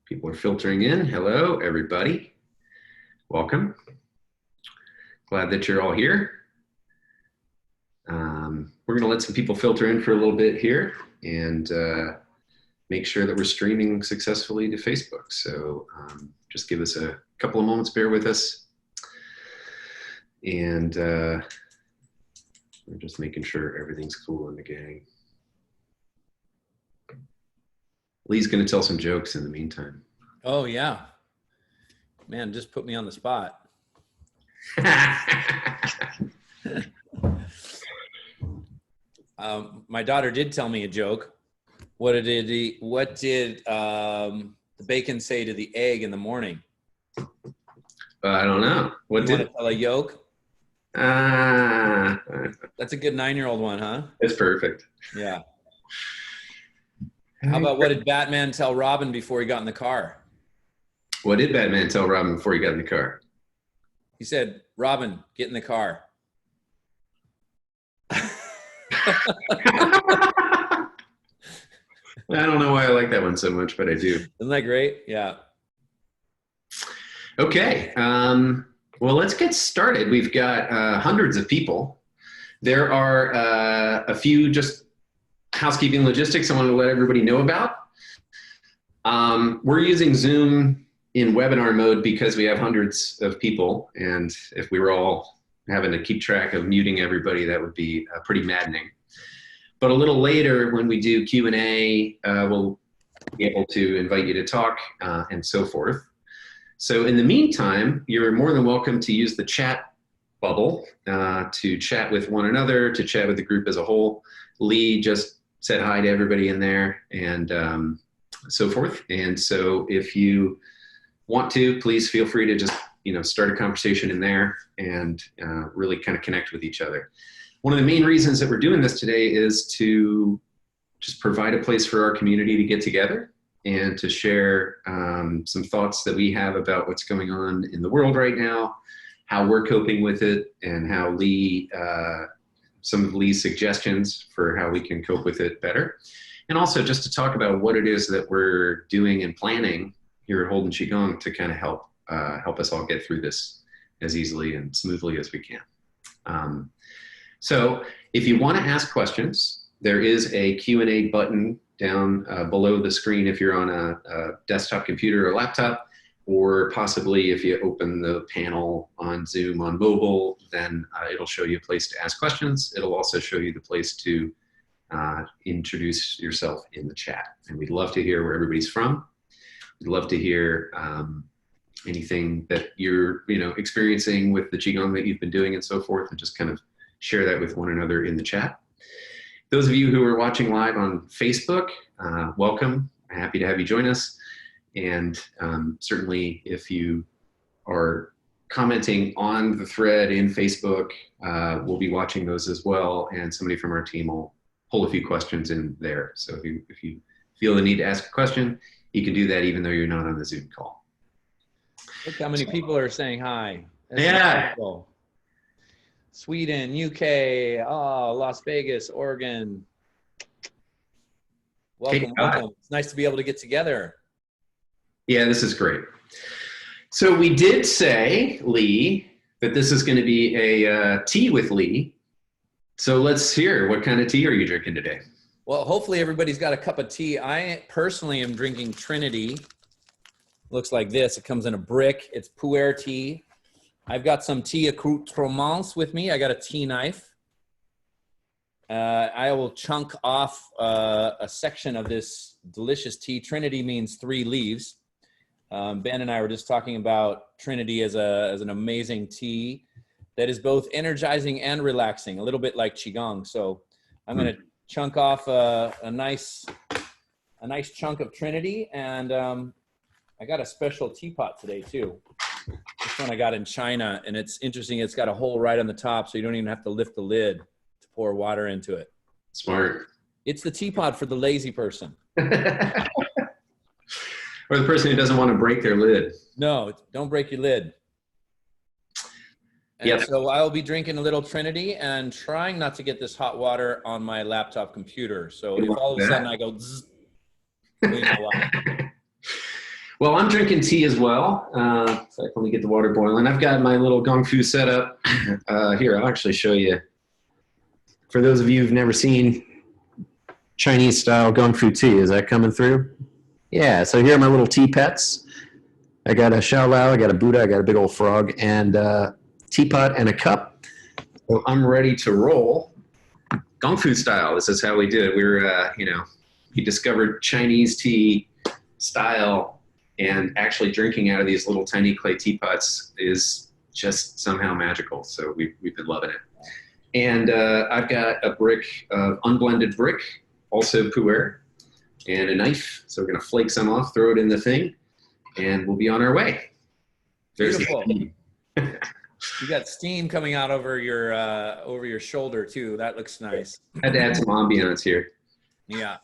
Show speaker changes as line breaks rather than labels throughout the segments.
People are filtering in. Hello, everybody. Welcome. Glad that you're all here. We're going to let some people filter in for a little bit here and make sure that we're streaming successfully to Facebook. So just give us a couple of moments, bear with us. And we're just making sure everything's cool in the gang. Lee's going to tell some jokes in the meantime.
Oh, yeah. Man, just put me on the spot. My daughter did tell me a joke. What did the bacon say to the egg in the morning?
I don't know. What
you
did
want to tell a yolk? That's a good 9-year-old one, huh?
It's perfect.
Yeah. How about what did Batman tell Robin before he got in the car?
What did Batman tell Robin before he got in the car?
He said, Robin, get in the car.
I don't know why I like that one so much, but I do.
Isn't that great? Yeah.
Okay. Well, let's get started. We've got hundreds of people. There are a few just housekeeping logistics I wanted to let everybody know about. We're using Zoom in webinar mode because we have hundreds of people. And if we were all having to keep track of muting everybody, that would be pretty maddening. But a little later when we do Q&A, we'll be able to invite you to talk and so forth. So in the meantime, you're more than welcome to use the chat bubble to chat with one another, to chat with the group as a whole. Lee just said hi to everybody in there and so forth. And so if you want to, please feel free to just start a conversation in there and really kind of connect with each other. One of the main reasons that we're doing this today is to just provide a place for our community to get together and to share some thoughts that we have about what's going on in the world right now, how we're coping with it, and how Lee, some of Lee's suggestions for how we can cope with it better. And also just to talk about what it is that we're doing and planning here at Holden QiGong to kind of help us all get through this as easily and smoothly as we can. So if you want to ask questions, there is a Q&A button down below the screen if you're on a desktop computer or laptop, or possibly if you open the panel on Zoom on mobile, then it'll show you a place to ask questions. It'll also show you the place to introduce yourself in the chat. And we'd love to hear where everybody's from. We'd love to hear anything that you're experiencing with the Qigong that you've been doing and so forth, and just kind of share that with one another in the chat. Those of you who are watching live on Facebook, welcome. Happy to have you join us. And certainly if you are commenting on the thread in Facebook, we'll be watching those as well. And somebody from our team will pull a few questions in there. So if you feel the need to ask a question, you can do that even though you're not on the Zoom call.
Look how many people are saying hi. That's
yeah.
incredible. Sweden, UK, Las Vegas, Oregon. Welcome, welcome. It's nice to be able to get together.
Yeah, this is great. So we did say, Lee, that this is going to be a tea with Lee. So let's hear, what kind of tea are you drinking today?
Well, hopefully everybody's got a cup of tea. I personally am drinking Trinity. Looks like this. It comes in a brick. It's Queerty. I've got some tea accoutrements with me. I got a tea knife. I will chunk off a section of this delicious tea. Trinity means 3 leaves. Ben and I were just talking about Trinity as an amazing tea that is both energizing and relaxing, a little bit like Qigong. So I'm going to chunk off a nice chunk of Trinity, and I got a special teapot today too. This one I got in China, and it's interesting. It's got a hole right on the top, so you don't even have to lift the lid to pour water into it.
Smart.
It's the teapot for the lazy person.
Or the person who doesn't want to break their lid.
No, don't break your lid. And
yep.
So I'll be drinking a little Trinity and trying not to get this hot water on my laptop computer. So if all of a sudden I go zzz, we know why.
Well, I'm drinking tea as well. So let me get the water boiling. I've got my little gong fu set up. Here, I'll actually show you. For those of you who've never seen Chinese style gong fu tea, is that coming through? Yeah, so here are my little tea pets. I got a Xiaolao, I got a Buddha, I got a big old frog, and a teapot and a cup. So I'm ready to roll. Gong fu style, this is how we did it. We were, we discovered Chinese tea style, and actually drinking out of these little tiny clay teapots is just somehow magical. So we've been loving it. And I've got a brick of unblended brick, also pu'er, and a knife. So we're going to flake some off, throw it in the thing, and we'll be on our way. There's
Beautiful. You got steam coming out over your shoulder too. That looks nice.
Had to add some ambiance here.
Yeah.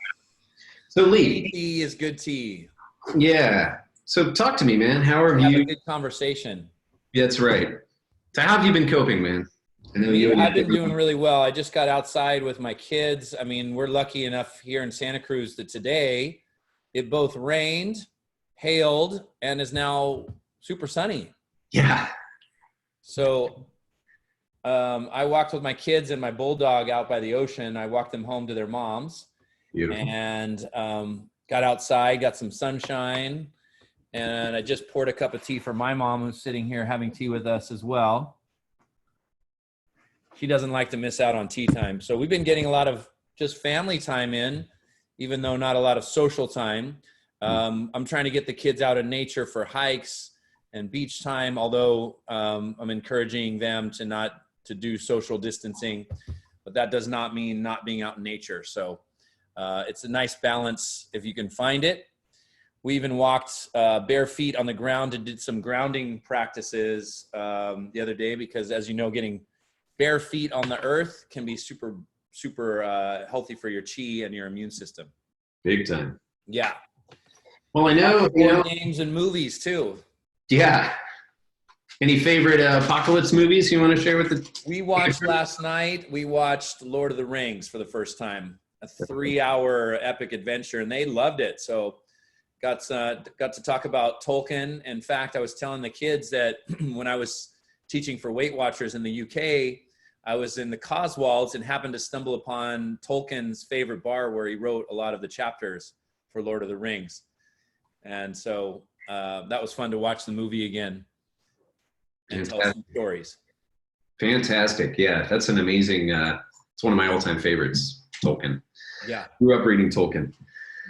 So Lee.
Tea is good tea.
Yeah. So talk to me, man. How have
Have
you?
a good conversation.
That's right. So how have you been coping, man? I know
I've been doing really well. I just got outside with my kids. I mean, we're lucky enough here in Santa Cruz that today it both rained, hailed, and is now super sunny.
Yeah.
So I walked with my kids and my bulldog out by the ocean. I walked them home to their moms.
Beautiful.
And got outside, got some sunshine, and I just poured a cup of tea for my mom, who's sitting here having tea with us as well. She doesn't like to miss out on tea time. So we've been getting a lot of just family time in, even though not a lot of social time. I'm trying to get the kids out in nature for hikes and beach time, although I'm encouraging them to do social distancing, but that does not mean not being out in nature. So it's a nice balance if you can find it. We even walked bare feet on the ground and did some grounding practices the other day, because as you know, getting bare feet on the earth can be super, super healthy for your chi and your immune system.
Big time.
Yeah.
Well, I know,
games and movies too.
Yeah. Any favorite apocalypse movies you want to share with the?
We watched last night. We watched Lord of the Rings for the first time. A 3-hour epic adventure, and they loved it. So got to talk about Tolkien. In fact, I was telling the kids that when I was teaching for Weight Watchers in the UK, I was in the Cotswolds and happened to stumble upon Tolkien's favorite bar where he wrote a lot of the chapters for Lord of the Rings. And so that was fun to watch the movie again and tell some stories.
Fantastic. Yeah, that's an amazing, it's one of my all-time favorites, Tolkien.
Yeah.
Grew up reading Tolkien.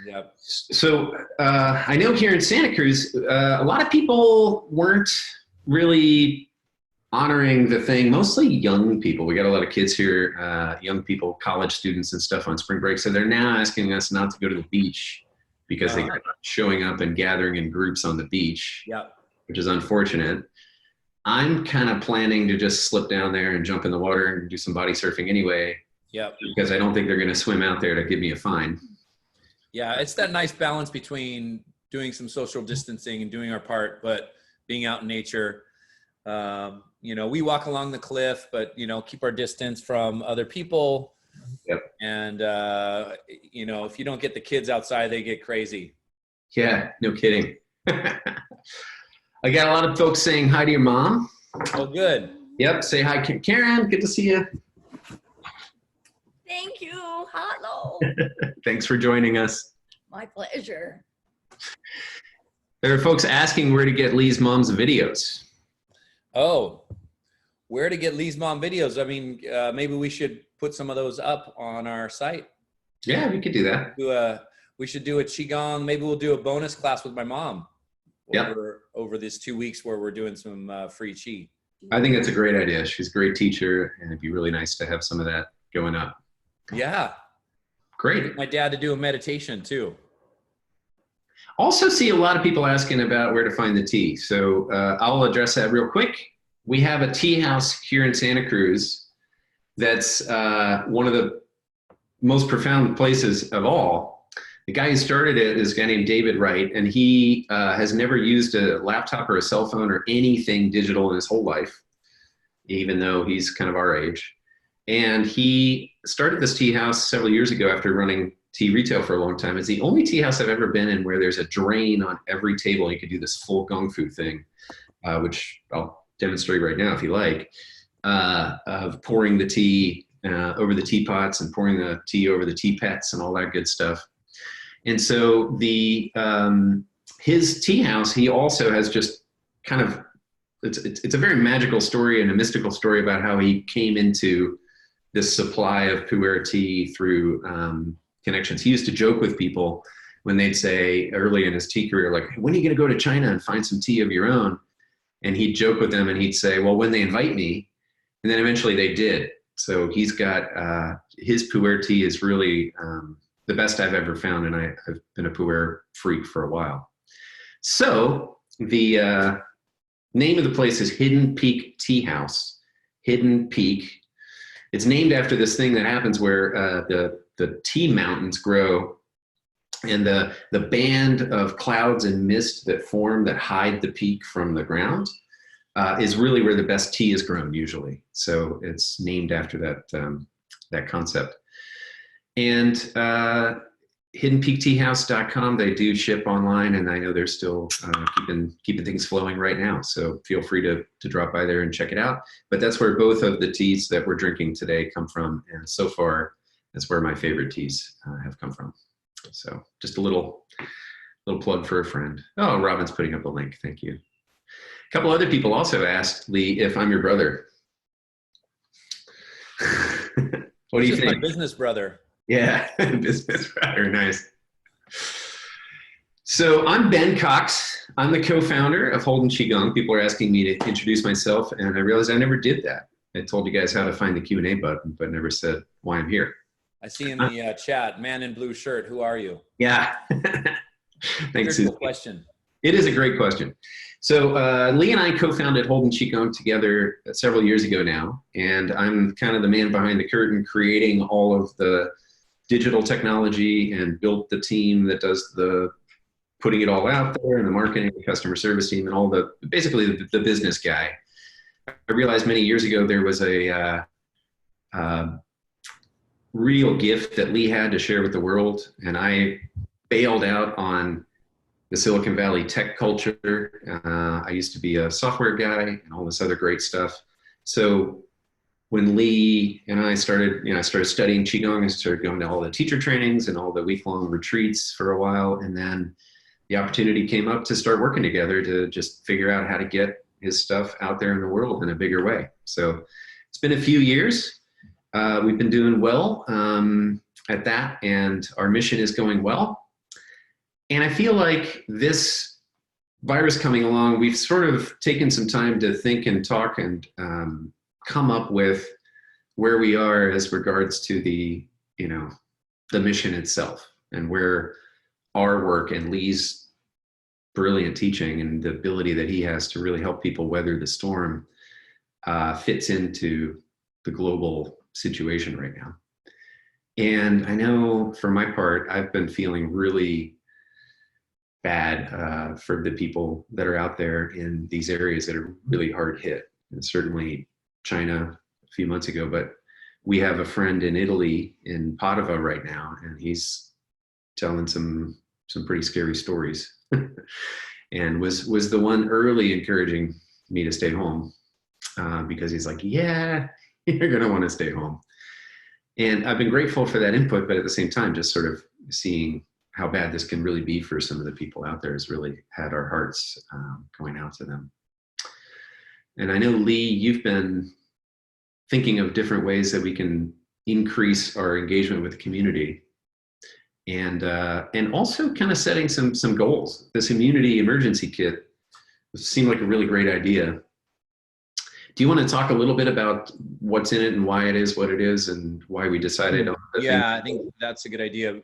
Yep.
So I know here in Santa Cruz, a lot of people weren't really honoring the thing, mostly young people. We got a lot of kids here, young people, college students and stuff on spring break. So they're now asking us not to go to the beach because they got showing up and gathering in groups on the beach, which is unfortunate. I'm kind of planning to just slip down there and jump in the water and do some body surfing anyway. Yep. Because I don't think they're going to swim out there to give me a fine.
Yeah, it's that nice balance between doing some social distancing and doing our part, but being out in nature. We walk along the cliff, but, keep our distance from other people. Yep. And, if you don't get the kids outside, they get crazy.
Yeah, no kidding. I got a lot of folks saying hi to your mom.
Oh, good.
Yep. Say hi, Karen. Good to see you.
Thank you. Hello.
Thanks for joining us.
My pleasure.
There are folks asking where to get Lee's mom's videos.
Oh, where to get Lee's mom videos? I mean, maybe we should put some of those up on our site.
Yeah, we could do that.
We should do a Qigong. Maybe we'll do a bonus class with my mom over this 2 weeks where we're doing some free Qi.
I think that's a great idea. She's a great teacher, and it'd be really nice to have some of that going up.
Yeah.
Great.
Get my dad to do a meditation too.
Also see a lot of people asking about where to find the tea. So I'll address that real quick. We have a tea house here in Santa Cruz that's one of the most profound places of all. The guy who started it is a guy named David Wright, and he has never used a laptop or a cell phone or anything digital in his whole life, even though he's kind of our age. And he started this tea house several years ago after running tea retail for a long time. It's the only tea house I've ever been in where there's a drain on every table. You could do this full gong fu thing, which I'll demonstrate right now if you like, of pouring the tea over the teapots and pouring the tea over the tea pets and all that good stuff. And so his tea house, he also has just kind of, it's a very magical story and a mystical story about how he came into this supply of pu'er tea through connections. He used to joke with people when they'd say early in his tea career, like, when are you going to go to China and find some tea of your own? And he'd joke with them and he'd say, well, when they invite me. And then eventually they did. So he's got, his pu'er tea is really the best I've ever found. And I've been a pu'er freak for a while. So the name of the place is Hidden Peak Teahouse. Hidden Peak. It's named after this thing that happens where the tea mountains grow, and the band of clouds and mist that form that hide the peak from the ground is really where the best tea is grown usually. So it's named after that concept. And hiddenpeakteahouse.com, they do ship online, and I know they're still keeping things flowing right now. So feel free to drop by there and check it out. But that's where both of the teas that we're drinking today come from. And so far, that's where my favorite teas have come from. So just a little plug for a friend. Oh, Robin's putting up a link. Thank you. A couple other people also asked, Lee, if I'm your brother. What do you think?
My business brother.
Yeah, business brother, nice. So I'm Ben Cox. I'm the co-founder of Holden QiGong. People are asking me to introduce myself, and I realized I never did that. I told you guys how to find the Q&A button, but never said why I'm here.
I see in the chat, man in blue shirt, who are you?
Yeah. Thanks.
Here's the question.
It is a great question. So Lee and I co-founded Holden QiGong together several years ago now, and I'm kind of the man behind the curtain creating all of the digital technology and built the team that does the putting it all out there and the marketing, the customer service team, and all basically the business guy. I realized many years ago there was a real gift that Lee had to share with the world, and I bailed out on the Silicon Valley tech culture. I used to be a software guy and all this other great stuff. So when Lee and I started, I started studying Qigong. I started going to all the teacher trainings and all the week-long retreats for a while. And then the opportunity came up to start working together to just figure out how to get his stuff out there in the world in a bigger way. So it's been a few years. We've been doing well at that, and our mission is going well. And I feel like this virus coming along, we've sort of taken some time to think and talk and come up with where we are as regards to the mission itself, and where our work and Lee's brilliant teaching and the ability that he has to really help people weather the storm fits into the global situation right now. And I know for my part, I've been feeling really bad for the people that are out there in these areas that are really hard hit. And certainly China a few months ago, but we have a friend in Italy, in Padova right now, and he's telling some pretty scary stories and was the one early encouraging me to stay home because he's like, yeah, you're going to want to stay home. And I've been grateful for that input, but at the same time, just sort of seeing how bad this can really be for some of the people out there has really had our hearts going out to them. And I know, Lee, you've been thinking of different ways that we can increase our engagement with the community, and also kind of setting some goals. This immunity emergency kit seemed like a really great idea. Do you want to talk a little bit about what's in it and why it is what it is and why we decided on the thing?
I think that's a good idea.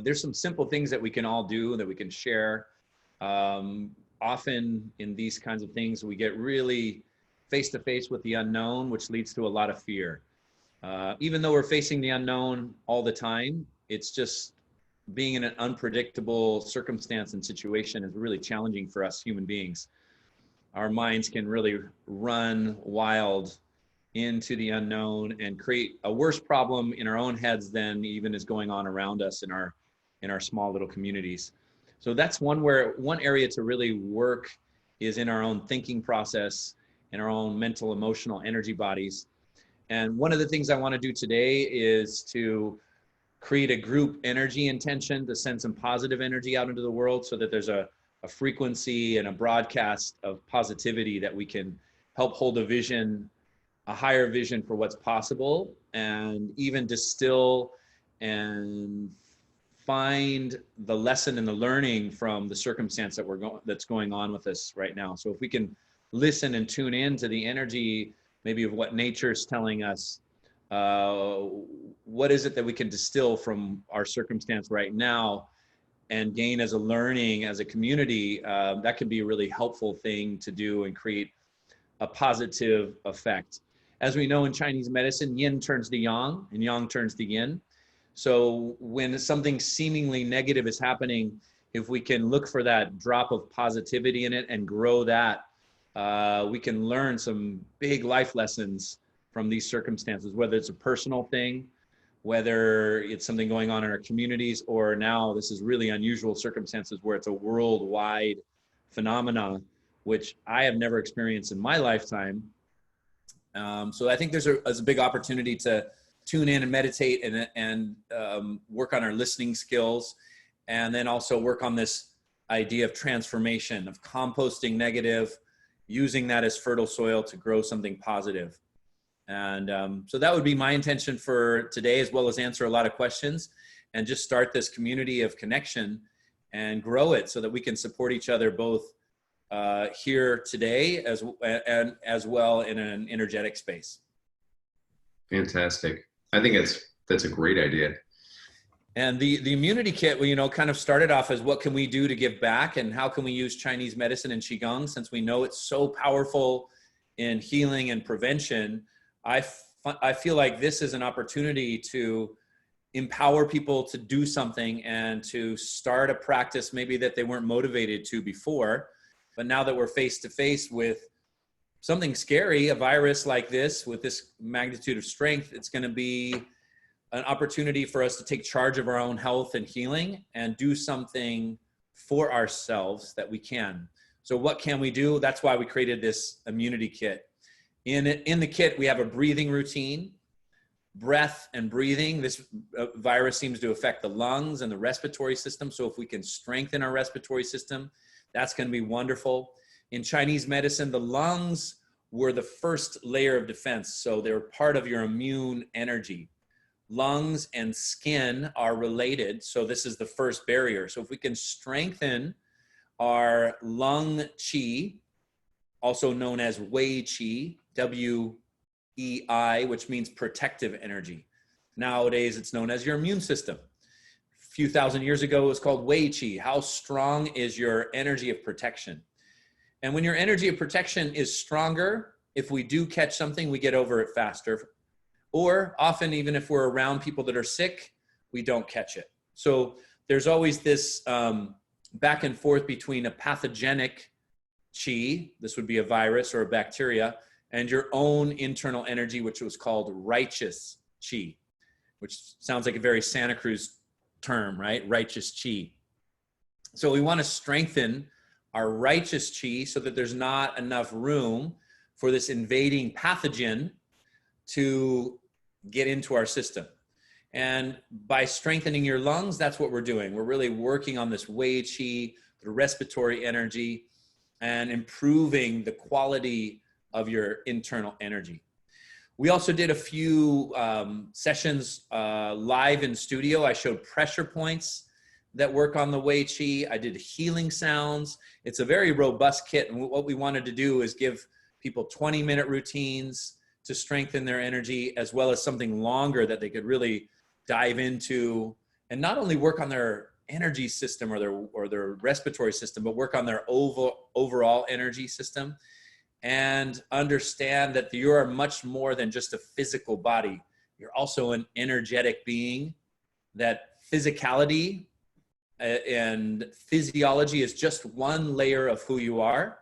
There's some simple things that we can all do that we can share. Often in these kinds of things, we get really face-to-face with the unknown, which leads to a lot of fear. Even though we're facing the unknown all the time, it's just being in an unpredictable circumstance and situation is really challenging for us human beings. Our minds can really run wild into the unknown and create a worse problem in our own heads than even is going on around us in our small little communities. So that's one area to really work is in our own thinking process, in our own mental, emotional energy bodies. And one of the things I want to do today is to create a group energy intention to send some positive energy out into the world so that there's a frequency and a broadcast of positivity that we can help hold a vision, a higher vision for what's possible, and even distill and find the lesson and the learning from the circumstance that's going on with us right now. So if we can listen and tune in to the energy, maybe of what nature's telling us, what is it that we can distill from our circumstance right now and gain as a learning, as a community, that can be a really helpful thing to do and create a positive effect. As we know in Chinese medicine, yin turns to yang and yang turns to yin. So when something seemingly negative is happening, if we can look for that drop of positivity in it and grow that, we can learn some big life lessons from these circumstances, whether it's a personal thing, whether it's something going on in our communities, or now this is really unusual circumstances where it's a worldwide phenomenon, which I have never experienced in my lifetime. So I think there's a big opportunity to tune in and meditate and work on our listening skills, and then also work on this idea of transformation, of composting negative, using that as fertile soil to grow something positive. And so that would be my intention for today, as well as answer a lot of questions and just start this community of connection and grow it so that we can support each other both here today as well in an energetic space.
Fantastic. I think that's a great idea.
And the immunity kit, kind of started off as what can we do to give back and how can we use Chinese medicine and Qigong, since we know it's so powerful in healing and prevention. I feel like this is an opportunity to empower people to do something and to start a practice maybe that they weren't motivated to before. But now that we're face to face with something scary, a virus like this with this magnitude of strength, it's going to be an opportunity for us to take charge of our own health and healing and do something for ourselves that we can. So what can we do? That's why we created this immunity kit. In the kit, we have a breathing routine, breath and breathing. This virus seems to affect the lungs and the respiratory system. So if we can strengthen our respiratory system, that's going to be wonderful. In Chinese medicine, the lungs were the first layer of defense. So they're part of your immune energy. Lungs and skin are related. So this is the first barrier. So if we can strengthen our lung qi, also known as Wei Qi, W-E-I, which means protective energy. Nowadays, it's known as your immune system. A few thousand years ago, it was called Wei Qi. How strong is your energy of protection? And when your energy of protection is stronger, if we do catch something, we get over it faster. Or often, even if we're around people that are sick, we don't catch it. So there's always this back and forth between a pathogenic qi, this would be a virus or a bacteria, and your own internal energy, which was called righteous qi, which sounds like a very Santa Cruz term, right? Righteous qi. So we want to strengthen our righteous qi so that there's not enough room for this invading pathogen to get into our system. And by strengthening your lungs, that's what we're doing. We're really working on this Wei Qi, the respiratory energy, and improving the quality of your internal energy. We also did a few sessions live in studio. I showed pressure points that work on the Wei Qi. I did healing sounds. It's a very robust kit. And what we wanted to do is give people 20-minute routines to strengthen their energy, as well as something longer that they could really dive into and not only work on their energy system or their respiratory system, but work on their overall energy system and understand that you are much more than just a physical body. You're also an energetic being, that physicality and physiology is just one layer of who you are.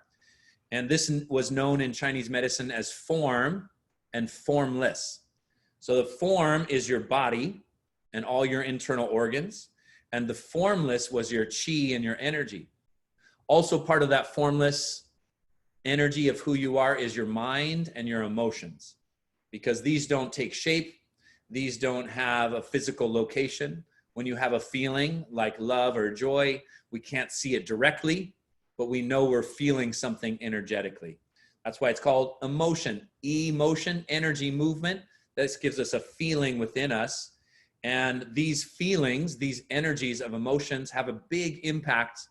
And this was known in Chinese medicine as form, and formless. So the form is your body and all your internal organs, and the formless was your chi and your energy. Also part of that formless energy of who you are is your mind and your emotions, because these don't take shape. These don't have a physical location. When you have a feeling like love or joy, we can't see it directly, but we know we're feeling something energetically. That's why it's called emotion. Emotion, energy, movement. This gives us a feeling within us. And these feelings, these energies of emotions have a big impact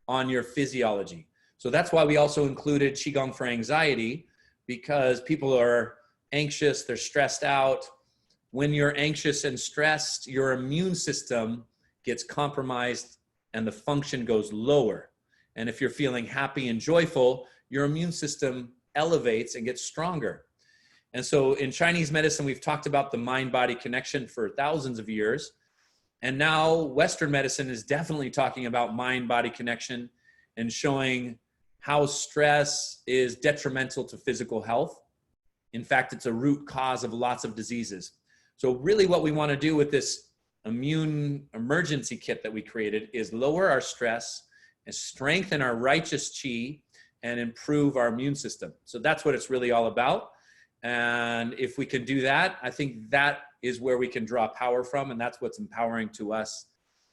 on your physiology. So that's why we also included Qigong for anxiety, because people are anxious, they're stressed out. When you're anxious and stressed, your immune system gets compromised and the function goes lower. And if you're feeling happy and joyful, your immune system elevates and gets stronger. And so in Chinese medicine, we've talked about the mind-body connection for thousands of years. And now Western medicine is definitely talking about mind-body connection and showing how stress is detrimental to physical health. In fact, it's a root cause of lots of diseases. So really what we want to do with this immune emergency kit that we created is lower our stress and strengthen our righteous chi and improve our immune system. So that's what it's really all about. And if we can do that, I think that is where we can draw power from. And that's what's empowering to us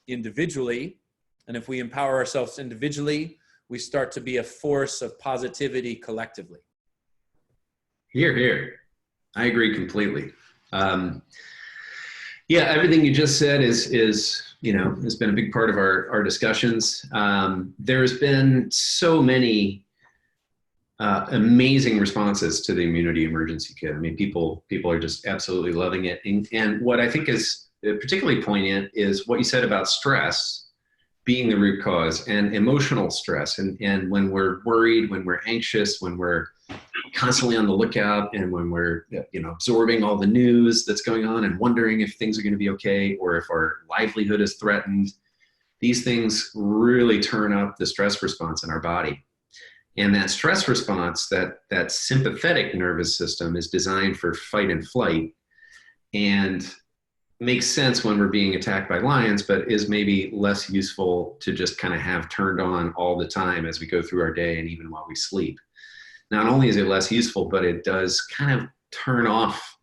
individually. And if we empower ourselves individually, we start to be a force of positivity collectively.
Here, here. I agree completely. Yeah, everything you just said is has been a big part of our discussions. There's been so many amazing responses to the immunity emergency kit. I mean, people are just absolutely loving it. And what I think is particularly poignant is what you said about stress being the root cause, and emotional stress. And when we're worried, when we're anxious, when we're constantly on the lookout, and when we're absorbing all the news that's going on and wondering if things are going to be okay or if our livelihood is threatened, these things really turn up the stress response in our body. And that stress response, that sympathetic nervous system, is designed for fight and flight, and makes sense when we're being attacked by lions, but is maybe less useful to just kind of have turned on all the time as we go through our day and even while we sleep. Not only is it less useful, but it does kind of turn off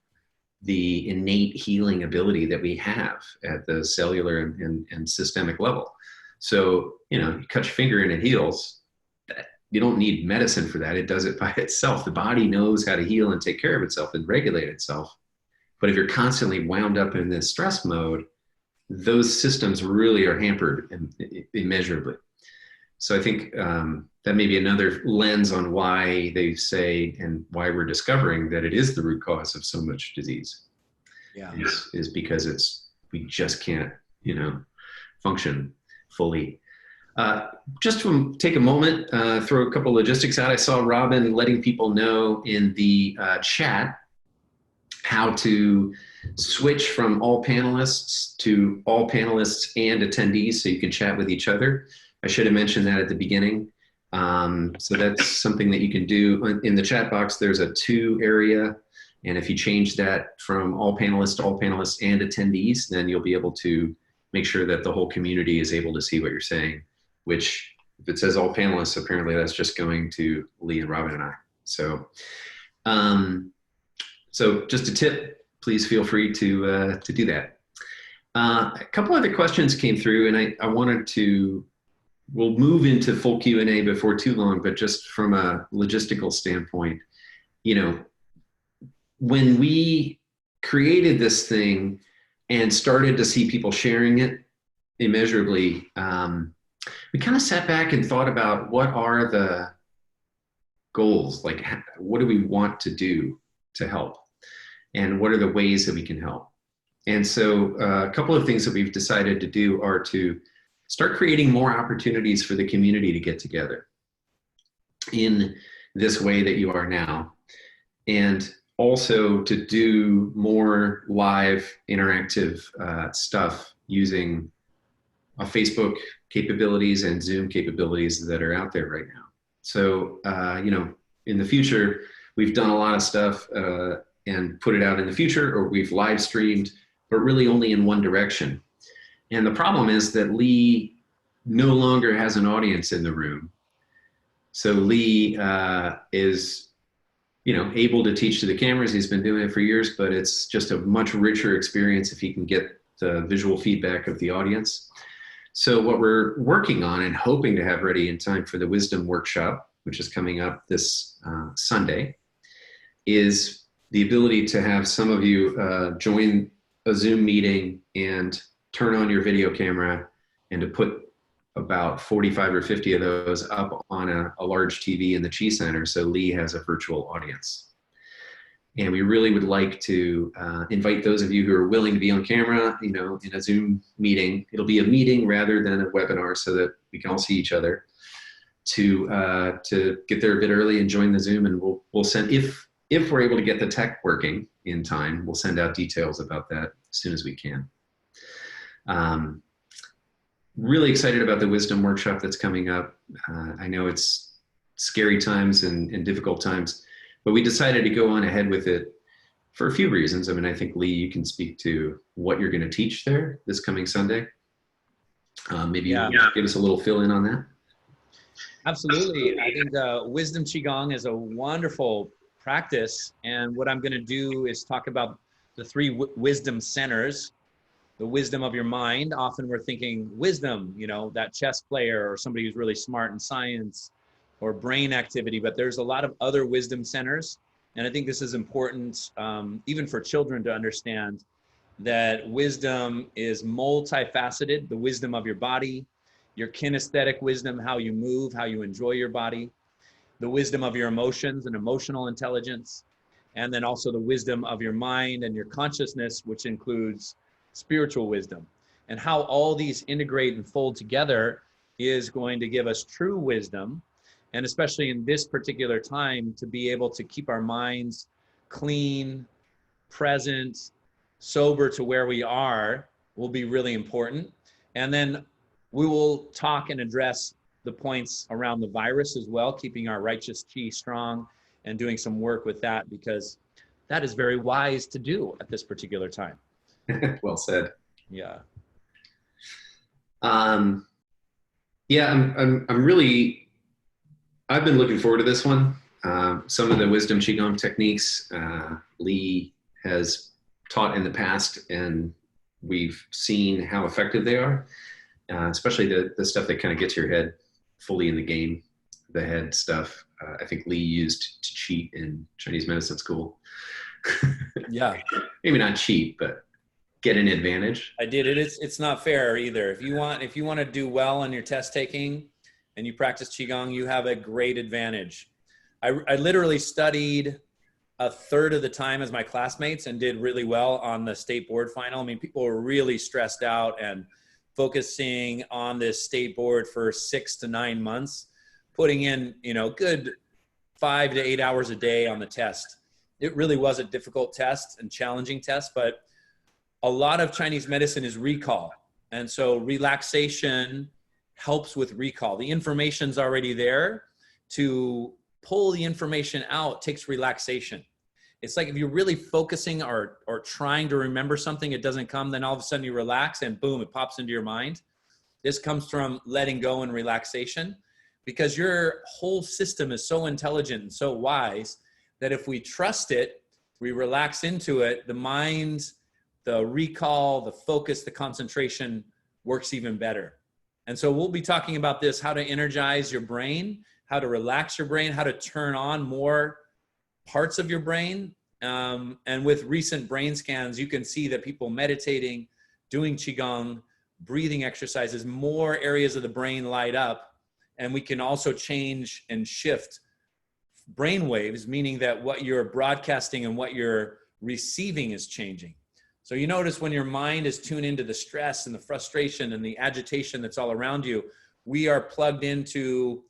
the innate healing ability that we have at the cellular and systemic level. So, you cut your finger and it heals. You don't need medicine for that. It does it by itself. The body knows how to heal and take care of itself and regulate itself. But if you're constantly wound up in this stress mode, those systems really are hampered immeasurably. So I think that may be another lens on why they say, and why we're discovering that it is the root cause of so much disease.
Yeah,
is because we just can't, function fully. Just to take a moment, throw a couple logistics out. I saw Robin letting people know in the chat how to switch from all panelists to all panelists and attendees so you can chat with each other. I should have mentioned that at the beginning. So that's something that you can do. In the chat box, there's a to area. And if you change that from all panelists to all panelists and attendees, then you'll be able to make sure that the whole community is able to see what you're saying, which if it says all panelists, apparently that's just going to Lee and Robin and I. So, so just a tip, please feel free to do that. A couple other questions came through, and I wanted to, we'll move into full Q&A before too long, but just from a logistical standpoint, when we created this thing and started to see people sharing it immeasurably, we kind of sat back and thought about what are the goals, like what do we want to do to help? And what are the ways that we can help? And so a couple of things that we've decided to do are to start creating more opportunities for the community to get together in this way that you are now. And also to do more live interactive stuff using Facebook capabilities and Zoom capabilities that are out there right now. So, in the future, we've done a lot of stuff and put it out in the future, or we've live streamed, but really only in one direction. And the problem is that Lee no longer has an audience in the room. So Lee is, able to teach to the cameras. He's been doing it for years, but it's just a much richer experience if he can get the visual feedback of the audience. So what we're working on and hoping to have ready in time for the Wisdom Workshop, which is coming up this Sunday, is the ability to have some of you join a Zoom meeting and turn on your video camera, and to put about 45 or 50 of those up on a large TV in the Qi Center, so Lee has a virtual audience. And we really would like to invite those of you who are willing to be on camera, in a Zoom meeting. It'll be a meeting rather than a webinar, so that we can all see each other, to get there a bit early and join the Zoom. And we'll send, if we're able to get the tech working in time, we'll send out details about that as soon as we can. Really excited about the Wisdom Workshop that's coming up. I know it's scary times and difficult times, but we decided to go on ahead with it for a few reasons. I mean, I think, Lee, you can speak to what you're going to teach there this coming Sunday. Maybe you can give us a little fill in on that.
Absolutely. I think Wisdom Qi Gong is a wonderful practice. And what I'm going to do is talk about the three wisdom centers. The wisdom of your mind. Often we're thinking wisdom, that chess player or somebody who's really smart in science or brain activity, but there's a lot of other wisdom centers. And I think this is important, even for children, to understand that wisdom is multifaceted. The wisdom of your body, your kinesthetic wisdom, how you move, how you enjoy your body, the wisdom of your emotions and emotional intelligence, and then also the wisdom of your mind and your consciousness, which includes spiritual wisdom. And how all these integrate and fold together is going to give us true wisdom. And especially in this particular time, to be able to keep our minds clean, present, sober to where we are will be really important. And then we will talk and address the points around the virus as well, keeping our righteous qi strong and doing some work with that, because that is very wise to do at this particular time.
Well said.
Yeah.
I'm really, I've been looking forward to this one. Some of the Wisdom Qi Gong techniques Lee has taught in the past, and we've seen how effective they are, especially the stuff that kind of gets your head fully in the game, the head stuff. I think Lee used to cheat in Chinese medicine school.
Yeah.
Maybe not cheat, but get an advantage.
I did it. It's not fair either. If you want to do well on your test taking and you practice Qigong, you have a great advantage. I literally studied a third of the time as my classmates and did really well on the state board final. I mean, people were really stressed out and focusing on this state board for 6 to 9 months, putting in, good 5 to 8 hours a day on the test. It really was a difficult test and challenging test, but a lot of Chinese medicine is recall. And so relaxation helps with recall. The information's already there. To pull the information out takes relaxation. It's like if you're really focusing or trying to remember something, it doesn't come, then all of a sudden you relax and boom, it pops into your mind. This comes from letting go and relaxation, because your whole system is so intelligent and so wise that if we trust it, we relax into it, the mind, the recall, the focus, the concentration works even better. And so we'll be talking about this, how to energize your brain, how to relax your brain, how to turn on more parts of your brain. And with recent brain scans, you can see that people meditating, doing Qigong, breathing exercises, more areas of the brain light up. And we can also change and shift brain waves, meaning that what you're broadcasting and what you're receiving is changing. So you notice when your mind is tuned into the stress and the frustration and the agitation that's all around you, we are plugged into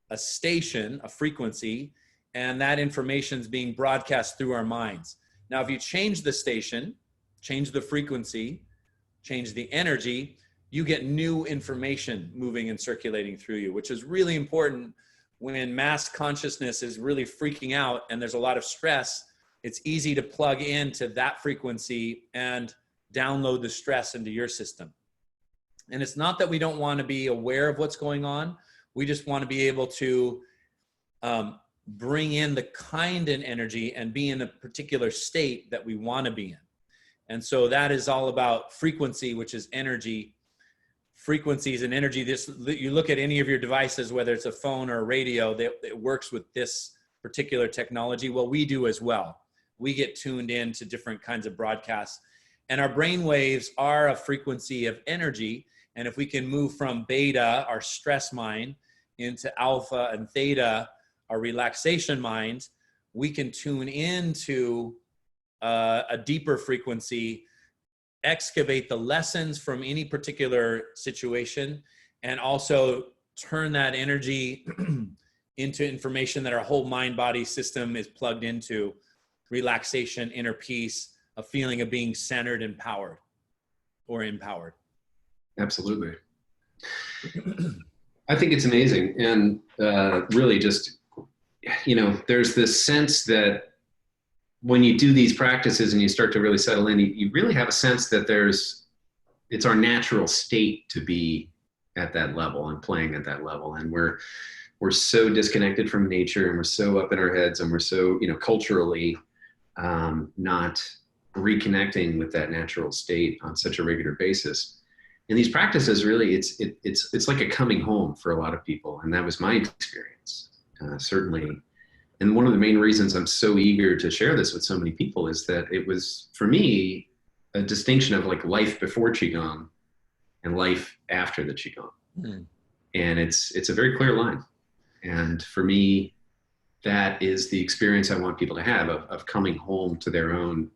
a station, a frequency, and that information is being broadcast through our minds. Now, if you change the station, change the frequency, change the energy, you get new information moving and circulating through you, which is really important when mass consciousness is really freaking out and there's a lot of stress. it's easy to plug into that frequency and download the stress into your system. And it's not that we don't want to be aware of what's going on. We just want to be able to bring in the kind and energy and be in a particular state that we want to be in. And so that is all about frequency, which is energy. Frequencies and energy. You look at any of your devices, whether it's a phone or a radio, it works with this particular technology. Well, we do as well. We get tuned in to different kinds of broadcasts, and our brain waves are a frequency of energy. And if we can move from beta, our stress mind, into alpha and theta, our relaxation mind, we can tune into a deeper frequency, excavate the lessons from any particular situation, and also turn that energy into information that our whole mind-body system is plugged into: relaxation, inner peace, a feeling of being centered and powered or empowered.
Absolutely. I think it's amazing. And really just, there's this sense that when you do these practices and you start to really settle in, you really have a sense that it's our natural state to be at that level and playing at that level. And we're so disconnected from nature, and we're so up in our heads, and we're so, culturally not reconnecting with that natural state on such a regular basis. And these practices really, it's like a coming home for a lot of people. And that was my experience, certainly. And one of the main reasons I'm so eager to share this with so many people is that it was, for me, a distinction of like life before Qigong and life after the Qigong. Mm. And it's a very clear line. And for me, that is the experience I want people to have of coming home to their own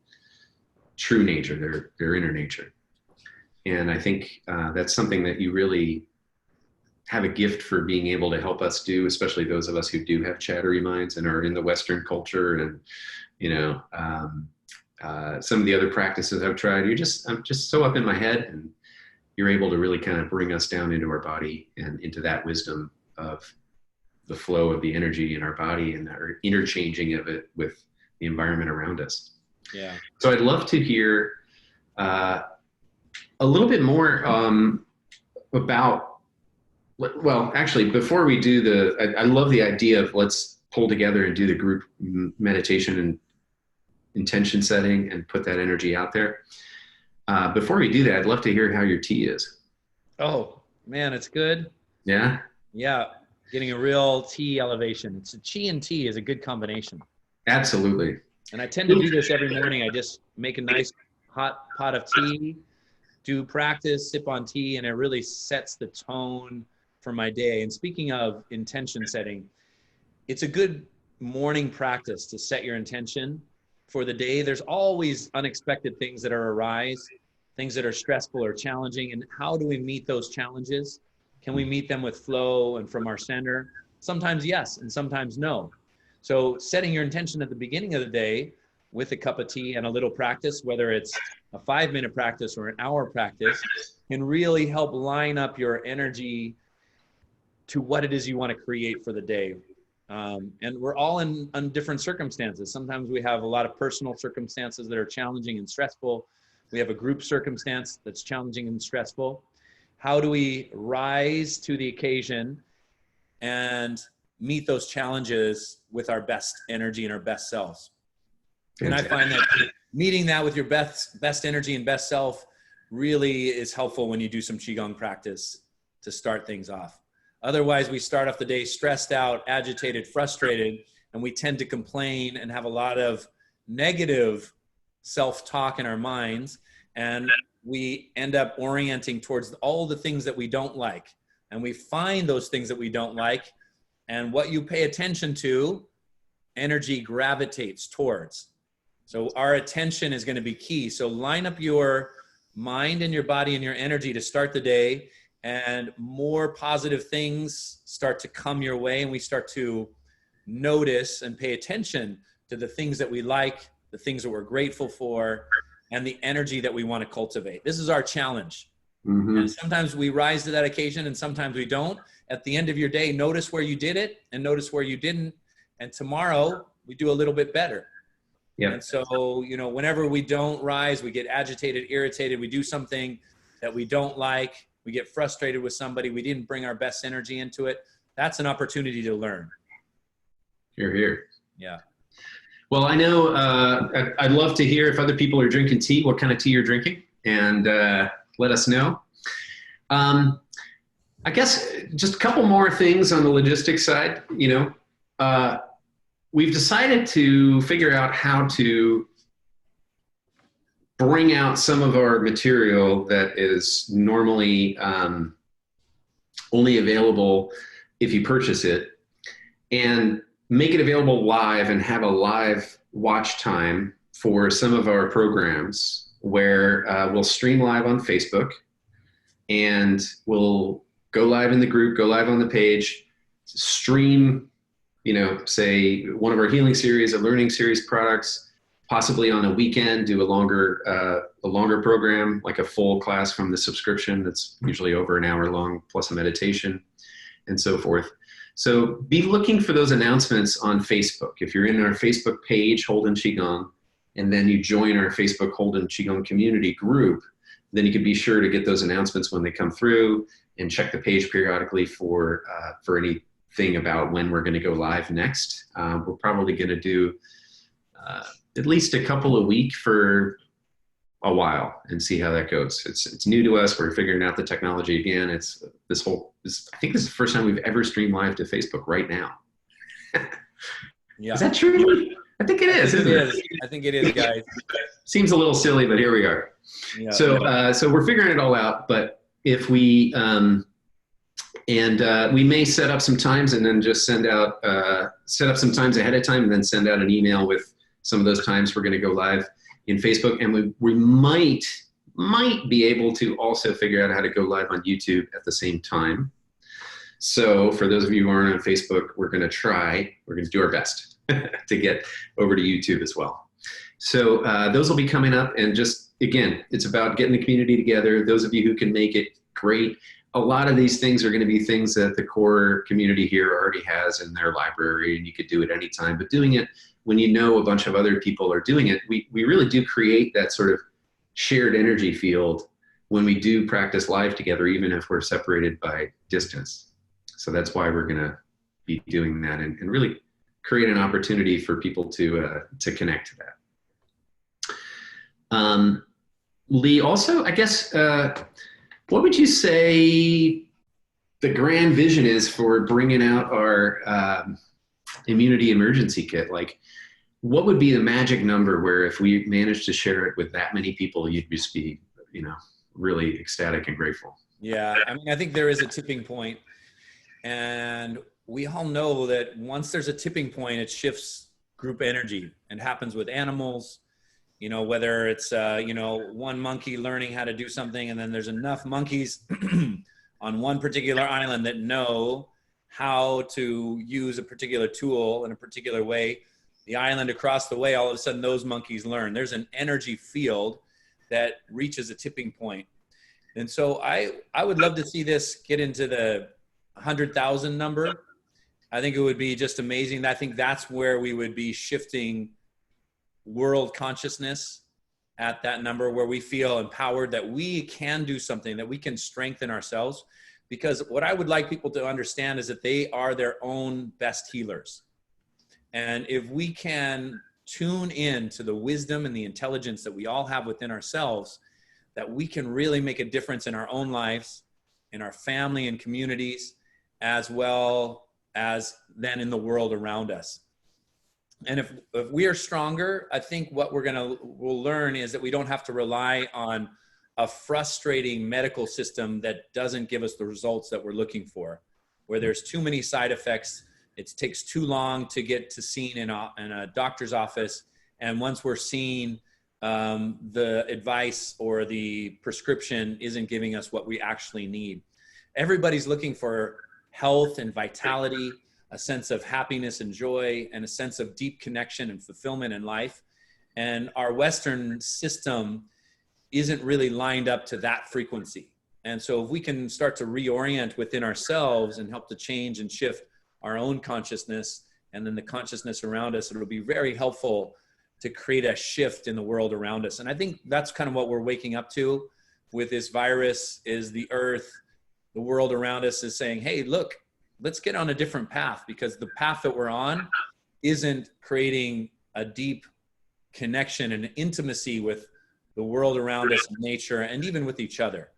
true nature, their inner nature. And I think that's something that you really have a gift for being able to help us do, especially those of us who do have chattery minds and are in the Western culture. And, some of the other practices I've tried, I'm just so up in my head, and you're able to really kind of bring us down into our body and into that wisdom of the flow of the energy in our body and our interchanging of it with the environment around us.
Yeah.
So I'd love to hear a little bit more about, well, actually, before we do I love the idea of let's pull together and do the group meditation and intention setting and put that energy out there. Before we do that, I'd love to hear how your tea is.
Oh, man, it's good.
Yeah?
Yeah, getting a real tea elevation. It's a Qi and tea is a good combination.
Absolutely.
And I tend to do this every morning. I just make a nice hot pot of tea, do practice, sip on tea, and it really sets the tone for my day. And speaking of intention setting, it's a good morning practice to set your intention for the day. There's always unexpected things that arise, things that are stressful or challenging. And how do we meet those challenges? Can we meet them with flow and from our center? Sometimes yes, and sometimes no. So setting your intention at the beginning of the day with a cup of tea and a little practice, whether it's a 5-minute practice or an hour practice, can really help line up your energy to what it is you want to create for the day. And we're all in different circumstances. Sometimes we have a lot of personal circumstances that are challenging and stressful. We have a group circumstance that's challenging and stressful. How do we rise to the occasion and meet those challenges with our best energy and our best selves? And I find that meeting that with your best energy and best self really is helpful when you do some Qigong practice to start things off. Otherwise, we start off the day stressed out, agitated, frustrated, and we tend to complain and have a lot of negative self-talk in our minds. And we end up orienting towards all the things that we don't like. And we find those things that we don't like. And what you pay attention to, energy gravitates towards. So our attention is going to be key. So line up your mind and your body and your energy to start the day, and more positive things start to come your way, and we start to notice and pay attention to the things that we like, the things that we're grateful for, and the energy that we want to cultivate. This is our challenge. Mm-hmm. And sometimes we rise to that occasion and sometimes we don't. At the end of your day, notice where you did it and notice where you didn't. And tomorrow we do a little bit better.
Yeah.
And so, you know, whenever we don't rise, we get agitated, irritated, we do something that we don't like, we get frustrated with somebody, we didn't bring our best energy into it. That's an opportunity to learn.
Hear, hear.
Yeah.
Well, I know I'd love to hear if other people are drinking tea, what kind of tea you're drinking, and let us know. I guess just a couple more things on the logistics side. You know, we've decided to figure out how to bring out some of our material that is normally only available if you purchase it, and make it available live and have a live watch time for some of our programs where we'll stream live on Facebook, and we'll go live in the group, go live on the page, stream, you know, say one of our healing series, a learning series products, possibly on a weekend, do a longer program, like a full class from the subscription that's usually over an hour long, plus a meditation and so forth. So be looking for those announcements on Facebook. If you're in our Facebook page, Holden QiGong, and then you join our Facebook Holden QiGong community group, then you can be sure to get those announcements when they come through, and check the page periodically for anything about when we're going to go live next. We're probably going to do at least a couple a week for a while and see how that goes. It's new to us. We're figuring out the technology again. I think this is the first time we've ever streamed live to Facebook right now.
Yeah.
Is that true? I think it is, isn't it?
I think it is, guys.
Seems a little silly, but here we are.
Yeah.
So we're figuring it all out, but if we, we may set up some times and then just set up some times ahead of time and then send out an email with some of those times we're going to go live in Facebook. And we might be able to also figure out how to go live on YouTube at the same time. So for those of you who aren't on Facebook, we're going to do our best to get over to YouTube as well. So those will be coming up, and just, again, it's about getting the community together. Those of you who can make it, great. A lot of these things are going to be things that the core community here already has in their library, and you could do it anytime. But doing it when you know a bunch of other people are doing it, we really do create that sort of shared energy field when we do practice live together, even if we're separated by distance. So that's why we're going to be doing that, and really create an opportunity for people to connect to that. Lee, also, I guess, what would you say the grand vision is for bringing out our immunity emergency kit? Like, what would be the magic number where if we managed to share it with that many people, you'd just be, really ecstatic and grateful?
Yeah, I mean, I think there is a tipping point, and we all know that once there's a tipping point, it shifts group energy, and happens with animals. Whether it's, one monkey learning how to do something, and then there's enough monkeys on one particular island that know how to use a particular tool in a particular way. The island across the way, all of a sudden those monkeys learn. There's an energy field that reaches a tipping point. And so I would love to see this get into the 100,000 number. I think it would be just amazing. I think that's where we would be shifting world consciousness, at that number, where we feel empowered that we can do something, that we can strengthen ourselves. Because what I would like people to understand is that they are their own best healers. And if we can tune in to the wisdom and the intelligence that we all have within ourselves, that we can really make a difference in our own lives, in our family and communities, as well as then in the world around us. And if we are stronger, I think what we'll learn is that we don't have to rely on a frustrating medical system that doesn't give us the results that we're looking for, where there's too many side effects. It takes too long to get to seen in a doctor's office. And once we're seen, the advice or the prescription isn't giving us what we actually need. Everybody's looking for health and vitality, a sense of happiness and joy, and a sense of deep connection and fulfillment in life. And our Western system isn't really lined up to that frequency. And so if we can start to reorient within ourselves and help to change and shift our own consciousness, and then the consciousness around us, it'll be very helpful to create a shift in the world around us. And I think that's kind of what we're waking up to with this virus, is the earth, the world around us is saying, hey, look, let's get on a different path, because the path that we're on isn't creating a deep connection and intimacy with the world around us, nature, and even with each other.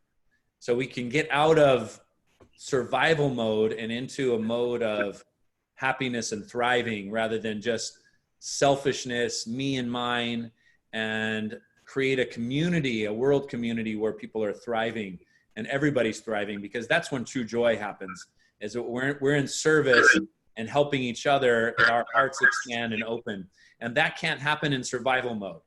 So we can get out of survival mode and into a mode of happiness and thriving, rather than just selfishness, me and mine, and create a community, a world community where people are thriving and everybody's thriving, because that's when true joy happens, is that we're in service and helping each other, and our hearts expand and open. And that can't happen in survival mode,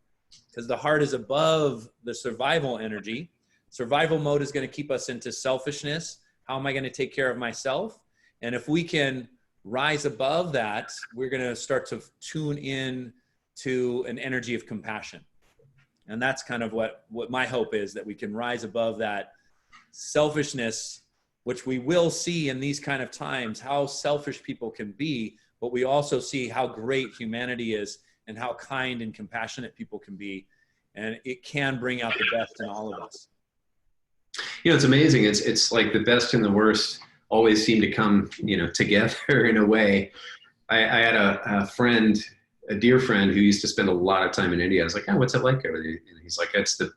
because the heart is above the survival energy. Survival mode is going to keep us into selfishness. How am I going to take care of myself? And if we can rise above that, we're going to start to tune in to an energy of compassion. And that's kind of what my hope is, that we can rise above that selfishness, which we will see in these kind of times, how selfish people can be, but we also see how great humanity is and how kind and compassionate people can be. And it can bring out the best in all of us.
You know, it's amazing. It's like the best and the worst always seem to come, together in a way. I had a friend, a dear friend, who used to spend a lot of time in India. I was like, oh, what's it like over there? And he's like, it's the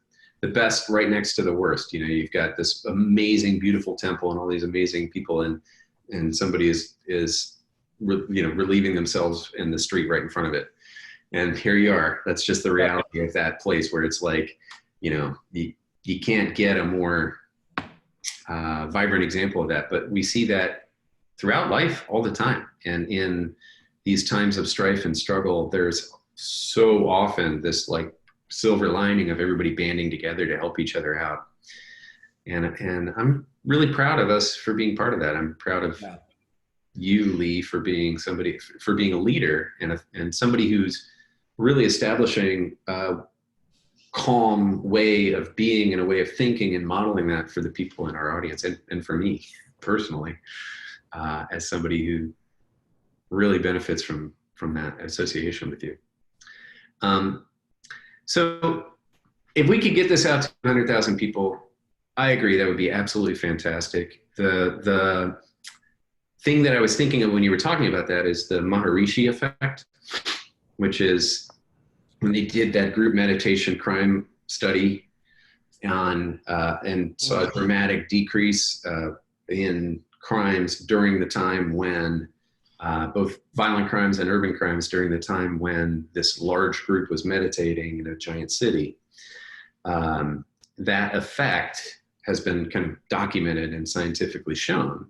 best right next to the worst. You've got this amazing, beautiful temple and all these amazing people, and somebody is relieving themselves in the street right in front of it. And here you are. That's just the reality of that place, where it's like, you can't get a more vibrant example of that. But we see that throughout life all the time. And in these times of strife and struggle, there's so often this like silver lining of everybody banding together to help each other out. And I'm really proud of us for being part of that. I'm proud of you, Lee, for being a leader and somebody who's really establishing a calm way of being and a way of thinking, and modeling that for the people in our audience, and for me personally, as somebody who really benefits from that association with you. So if we could get this out to 100,000 people, I agree, that would be absolutely fantastic. The thing that I was thinking of when you were talking about that is the Maharishi effect, which is when they did that group meditation crime study and saw a dramatic decrease in crimes during the time when both violent crimes and urban crimes, during the time when this large group was meditating in a giant city. That effect has been kind of documented and scientifically shown.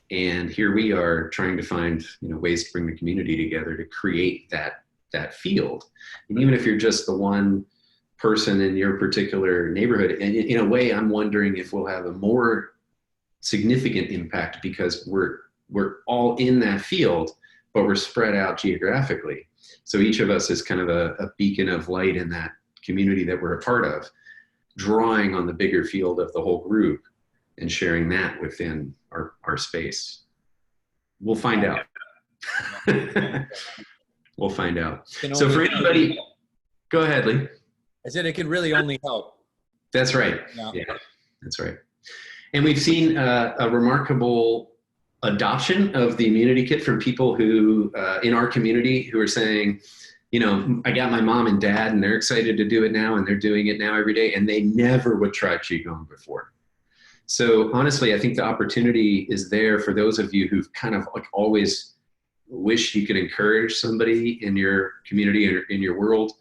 And here we are trying to find ways to bring the community together to create that field. And even if you're just the one person in your particular neighborhood, and in a way, I'm wondering if we'll have a more significant impact because we're all in that field, but we're spread out geographically. So each of us is kind of a beacon of light in that community that we're a part of, drawing on the bigger field of the whole group and sharing that within our space. We'll find out. We'll find out. So for anybody, go ahead, Lee.
I said it can really only help.
That's right. Yeah, that's right. And we've seen a remarkable adoption of the immunity kit from people who, in our community, who are saying, I got my mom and dad and they're excited to do it now, and they're doing it now every day, and they never would try Qigong before. So honestly, I think the opportunity is there for those of you who've kind of like always wish you could encourage somebody in your community or in your world,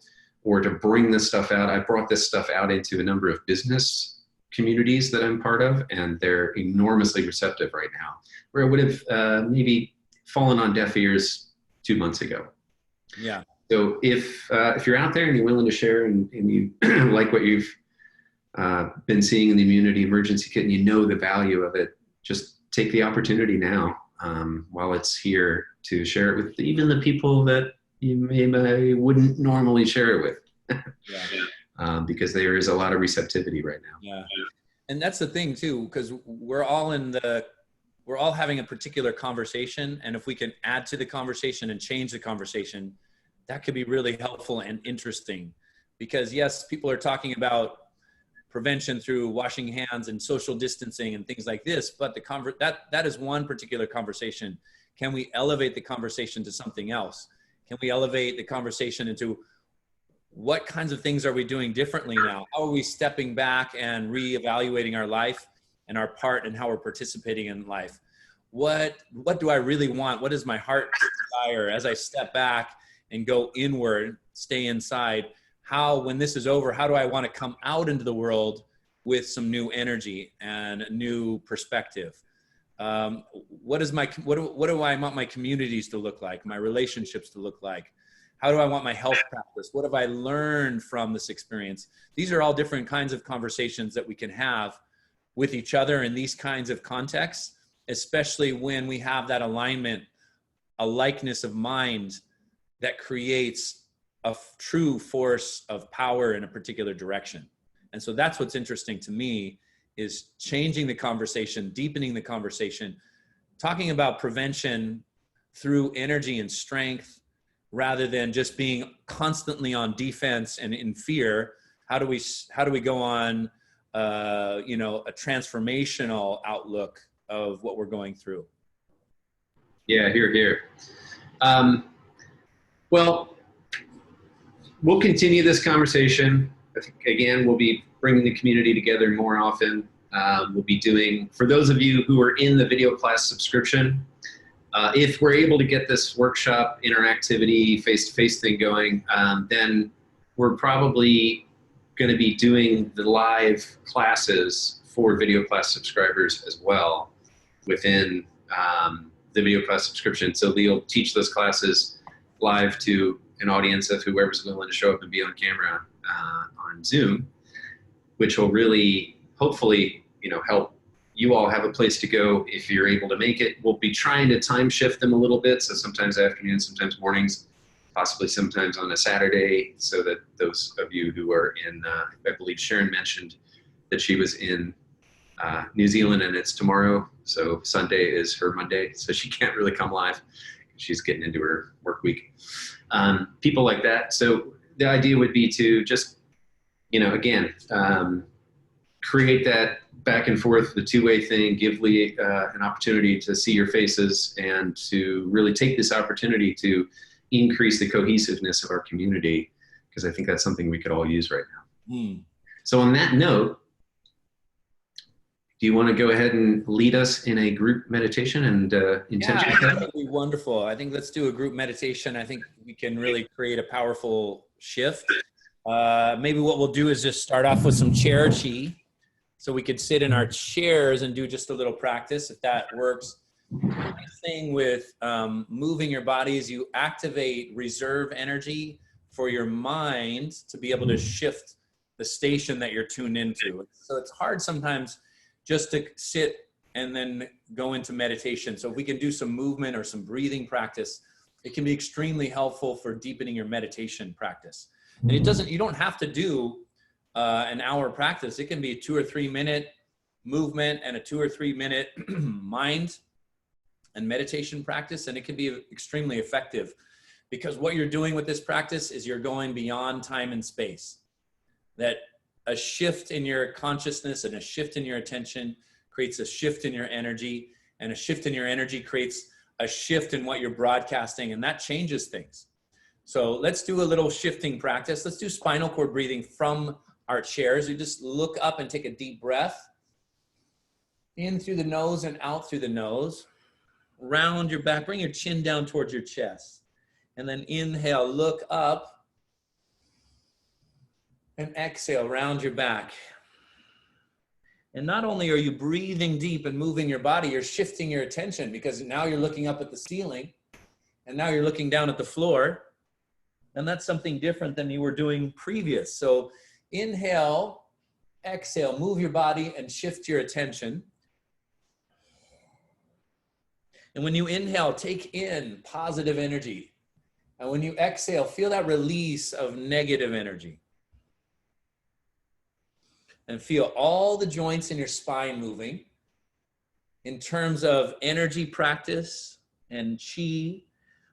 or to bring this stuff out. I brought this stuff out into a number of business communities that I'm part of, and they're enormously receptive right now, where it would have maybe fallen on deaf ears 2 months ago.
Yeah.
So if you're out there and you're willing to share and you like what you've been seeing in the immunity emergency kit, and you know the value of it, just take the opportunity now while it's here to share it with even the people that you maybe wouldn't normally share it with. Because there is a lot of receptivity right now.
Yeah. And that's the thing too, because we're all having a particular conversation. And if we can add to the conversation and change the conversation, that could be really helpful and interesting, because yes, people are talking about prevention through washing hands and social distancing and things like this, but that is one particular conversation. Can we elevate the conversation to something else? Can we elevate the conversation into what kinds of things are we doing differently now? How are we stepping back and reevaluating our life and our part and how we're participating in life? What do I really want? What is my heart desire as I step back and go inward, stay inside? How, when this is over, how do I want to come out into the world with some new energy and a new perspective? What do I want my communities to look like? My relationships to look like? How do I want my health practice? What have I learned from this experience? These are all different kinds of conversations that we can have with each other in these kinds of contexts, especially when we have that alignment, a likeness of mind that creates a true force of power in a particular direction. And so that's what's interesting to me, is changing the conversation, deepening the conversation, talking about prevention through energy and strength, rather than just being constantly on defense and in fear. How do we go on, a transformational outlook of what we're going through?
Yeah, here. Well, we'll continue this conversation. Again, we'll be bringing the community together more often. We'll be doing, for those of you who are in the video class subscription, if we're able to get this workshop interactivity face-to-face thing going, then we're probably going to be doing the live classes for video class subscribers as well within the video class subscription. So they'll teach those classes live to an audience of whoever's willing to show up and be on camera on Zoom, which will really, hopefully, help you all have a place to go if you're able to make it. We'll be trying to time shift them a little bit, so sometimes afternoons, sometimes mornings, possibly sometimes on a Saturday, so that those of you who are in, I believe Sharon mentioned that she was in New Zealand and it's tomorrow, so Sunday is her Monday, so she can't really come live. She's getting into her work week. People like that. So the idea would be to just, again, create that back and forth, the two-way thing, give Lee an opportunity to see your faces and to really take this opportunity to increase the cohesiveness of our community, because I think that's something we could all use right now. So on that note, do you want to go ahead and lead us in a group meditation and intention?
Yeah, that would be wonderful. I think let's do a group meditation. I think we can really create a powerful shift. Maybe what we'll do is just start off with some chair chi. So we could sit in our chairs and do just a little practice, if that works. The nice thing with moving your body is you activate reserve energy for your mind to be able to shift the station that you're tuned into. So it's hard sometimes just to sit and then go into meditation. So if we can do some movement or some breathing practice, it can be extremely helpful for deepening your meditation practice. And you don't have to do an hour practice. It can be a 2 or 3 minute movement and a 2 or 3 minute mind and meditation practice. And it can be extremely effective, because what you're doing with this practice is you're going beyond time and space. That a shift in your consciousness and a shift in your attention creates a shift in your energy, and a shift in your energy creates a shift in what you're broadcasting, and that changes things. So let's do a little shifting practice. Let's do spinal cord breathing from our chairs. You just look up and take a deep breath in through the nose and out through the nose. Round your back, bring your chin down towards your chest, and then inhale, look up, and exhale, round your back. And not only are you breathing deep and moving your body, you're shifting your attention, because now you're looking up at the ceiling and now you're looking down at the floor. And that's something different than you were doing previous. So inhale, exhale, move your body and shift your attention. And when you inhale, take in positive energy. And when you exhale, feel that release of negative energy. And feel all the joints in your spine moving in terms of energy practice and chi.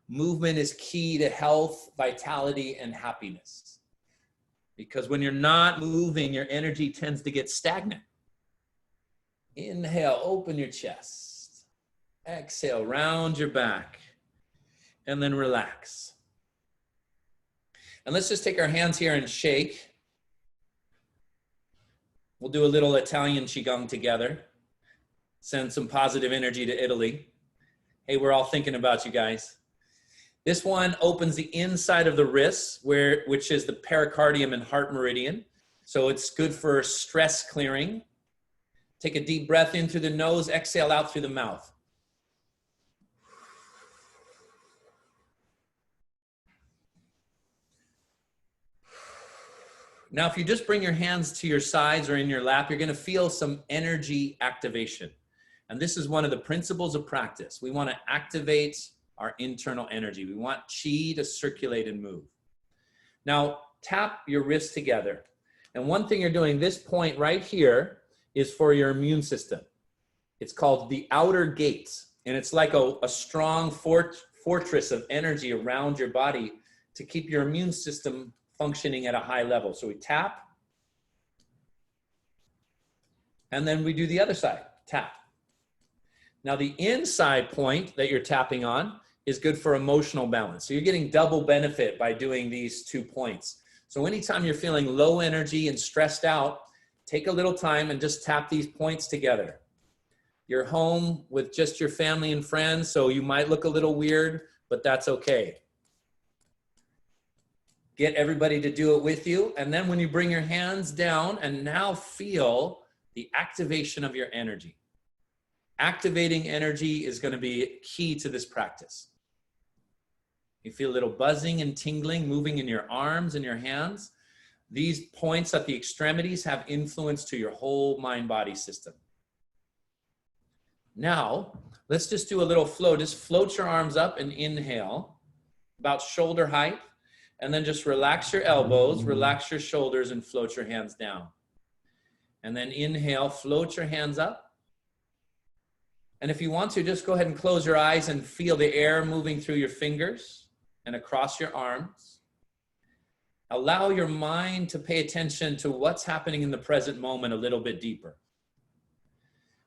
Movement is key to health, vitality, and happiness. Because when you're not moving, your energy tends to get stagnant. Inhale, open your chest. Exhale, round your back. And then relax. And let's just take our hands here and shake. We'll do a little Italian Qigong together. Send some positive energy to Italy. Hey, we're all thinking about you guys. This one opens the inside of the wrists, which is the pericardium and heart meridian. So it's good for stress clearing. Take a deep breath in through the nose, exhale out through the mouth. Now, if you just bring your hands to your sides or in your lap, you're going to feel some energy activation. And this is one of the principles of practice. We want to activate our internal energy. We want qi to circulate and move. Now, tap your wrists together. And one thing you're doing, this point right here, is for your immune system. It's called the outer gates. And it's like a strong fortress of energy around your body to keep your immune system functioning at a high level. So we tap, and then we do the other side, tap. Now the inside point that you're tapping on is good for emotional balance. So you're getting double benefit by doing these 2 points. So anytime you're feeling low energy and stressed out, take a little time and just tap these points together. You're home with just your family and friends, so you might look a little weird, but that's okay. Get everybody to do it with you. And then when you bring your hands down and now feel the activation of your energy. Activating energy is going to be key to this practice. You feel a little buzzing and tingling, moving in your arms and your hands. These points at the extremities have influence to your whole mind-body system. Now, let's just do a little flow. Just float your arms up and inhale, about shoulder height. And then just relax your elbows, relax your shoulders, and float your hands down. And then inhale, float your hands up. And if you want to, just go ahead and close your eyes and feel the air moving through your fingers and across your arms. Allow your mind to pay attention to what's happening in the present moment a little bit deeper.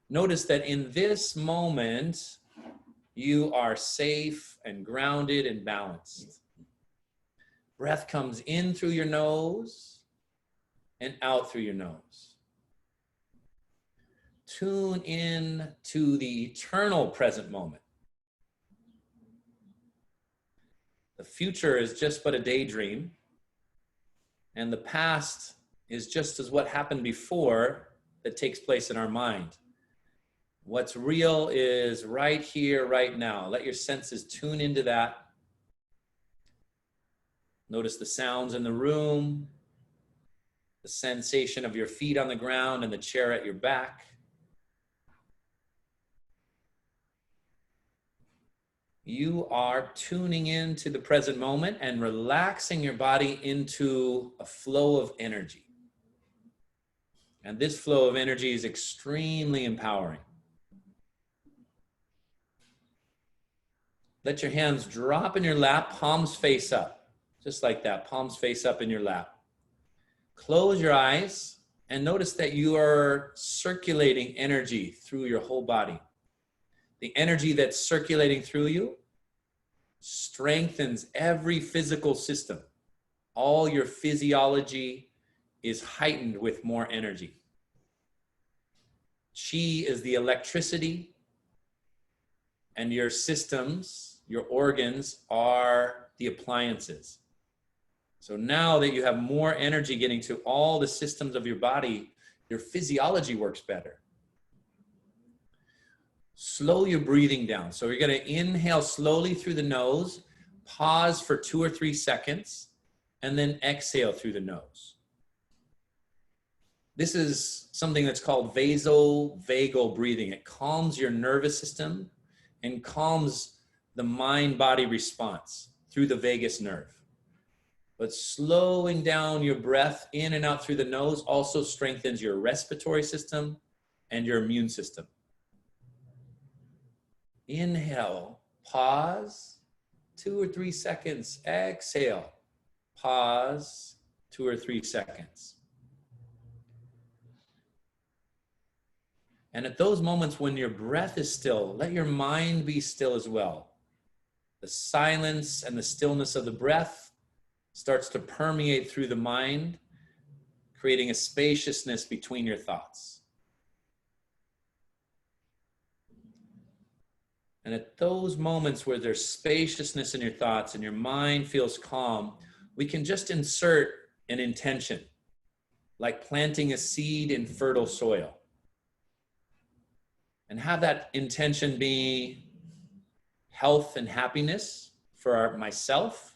Notice that in this moment, you are safe and grounded and balanced. Breath comes in through your nose and out through your nose. Tune in to the eternal present moment. The future is just but a daydream, and the past is just as what happened before that takes place in our mind. What's real is right here, right now. Let your senses tune into that. Notice the sounds in the room, the sensation of your feet on the ground and the chair at your back. You are tuning into the present moment and relaxing your body into a flow of energy. And this flow of energy is extremely empowering. Let your hands drop in your lap, palms face up. Just like that, palms face up in your lap. Close your eyes and notice that you are circulating energy through your whole body. The energy that's circulating through you strengthens every physical system. All your physiology is heightened with more energy. Qi is the electricity, and your systems, your organs, are the appliances. So now that you have more energy getting to all the systems of your body, your physiology works better. Slow your breathing down. So you're going to inhale slowly through the nose, pause for 2 or 3 seconds, and then exhale through the nose. This is something that's called vasovagal breathing. It calms your nervous system and calms the mind-body response through the vagus nerve. But slowing down your breath in and out through the nose also strengthens your respiratory system and your immune system. Inhale, pause, 2 or 3 seconds. Exhale. Pause. 2 or 3 seconds. And at those moments when your breath is still, let your mind be still as well. The silence and the stillness of the breath starts to permeate through the mind, creating a spaciousness between your thoughts. And at those moments where there's spaciousness in your thoughts and your mind feels calm, we can just insert an intention, like planting a seed in fertile soil. And have that intention be health and happiness for myself,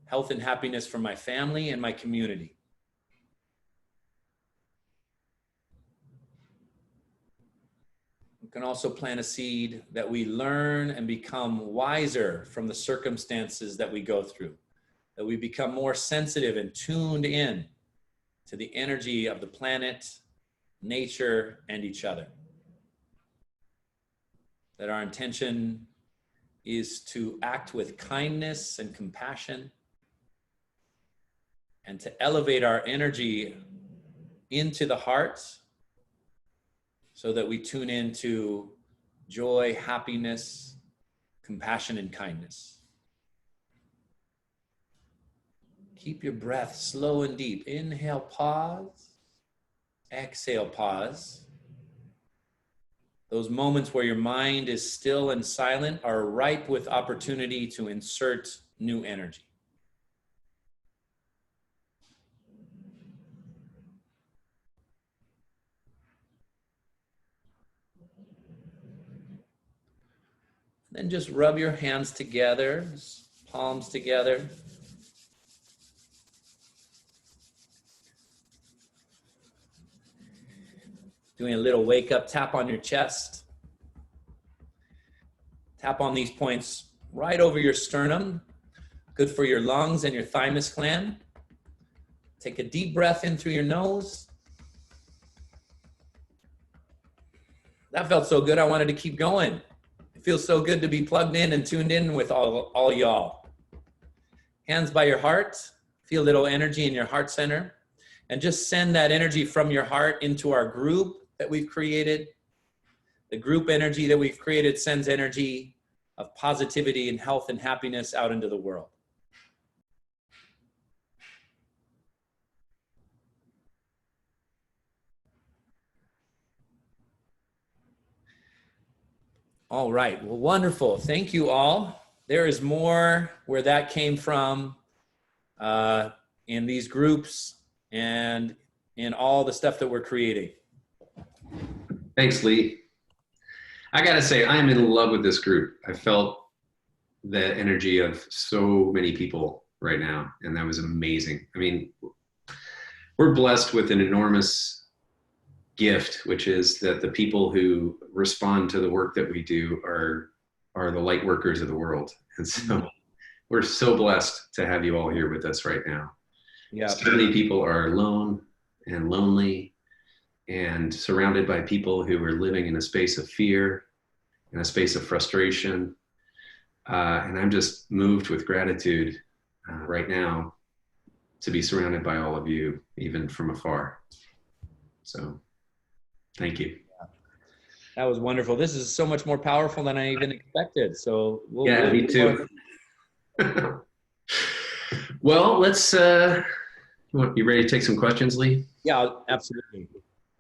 health and happiness for my family and my community. We can also plant a seed that we learn and become wiser from the circumstances that we go through, that we become more sensitive and tuned in to the energy of the planet, nature, and each other. That our intention is to act with kindness and compassion and to elevate our energy into the heart so that we tune into joy, happiness, compassion, and kindness. Keep your breath slow and deep. Inhale, pause. Exhale, pause. Those moments where your mind is still and silent are ripe with opportunity to insert new energy. Then just rub your hands together, palms together. Doing a little wake up tap on your chest. Tap on these points right over your sternum. Good for your lungs and your thymus gland. Take a deep breath in through your nose. That felt so good, I wanted to keep going. It feels so good to be plugged in and tuned in with all y'all. Hands by your heart. Feel a little energy in your heart center. And just send that energy from your heart into our group that we've created. The group energy that we've created sends energy of positivity and health and happiness out into the world. All right, well, wonderful. Thank you all. There is more where that came from in these groups and in all the stuff that we're creating.
Thanks, Lee. I gotta say, I'm in love with this group. I felt the energy of so many people right now, and that was amazing. I mean, we're blessed with an enormous gift, which is that the people who respond to the work that we do are the light workers of the world. And so we're so blessed to have you all here with us right now.
Yeah.
So many people are alone and lonely and surrounded by people who are living in a space of fear, in a space of frustration. And I'm just moved with gratitude right now to be surrounded by all of you, even from afar. So thank you.
That was wonderful. This is so much more powerful than I even expected. So
yeah, me too. Well, let's, you ready to take some questions, Lee?
Yeah, absolutely.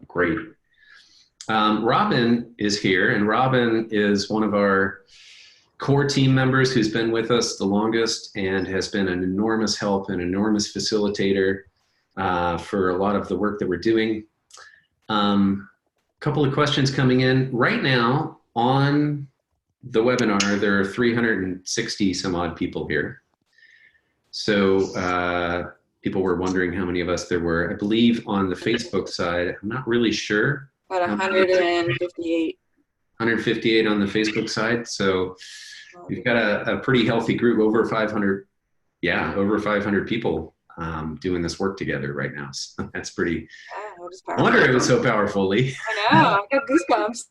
Great. Robin is here, and Robin is one of our core team members who's been with us the longest and has been an enormous help, an enormous facilitator for a lot of the work that we're doing. Couple of questions coming in. Right now on the webinar, there are 360 some odd people here. So people were wondering how many of us there were. I believe on the Facebook side, I'm not really sure.
About 158.
158 on the Facebook side. So we've got a pretty healthy group, over 500. Yeah, over 500 people doing this work together right now. So that's pretty. I wonder it was so powerful, Lee.
I know, I got goosebumps.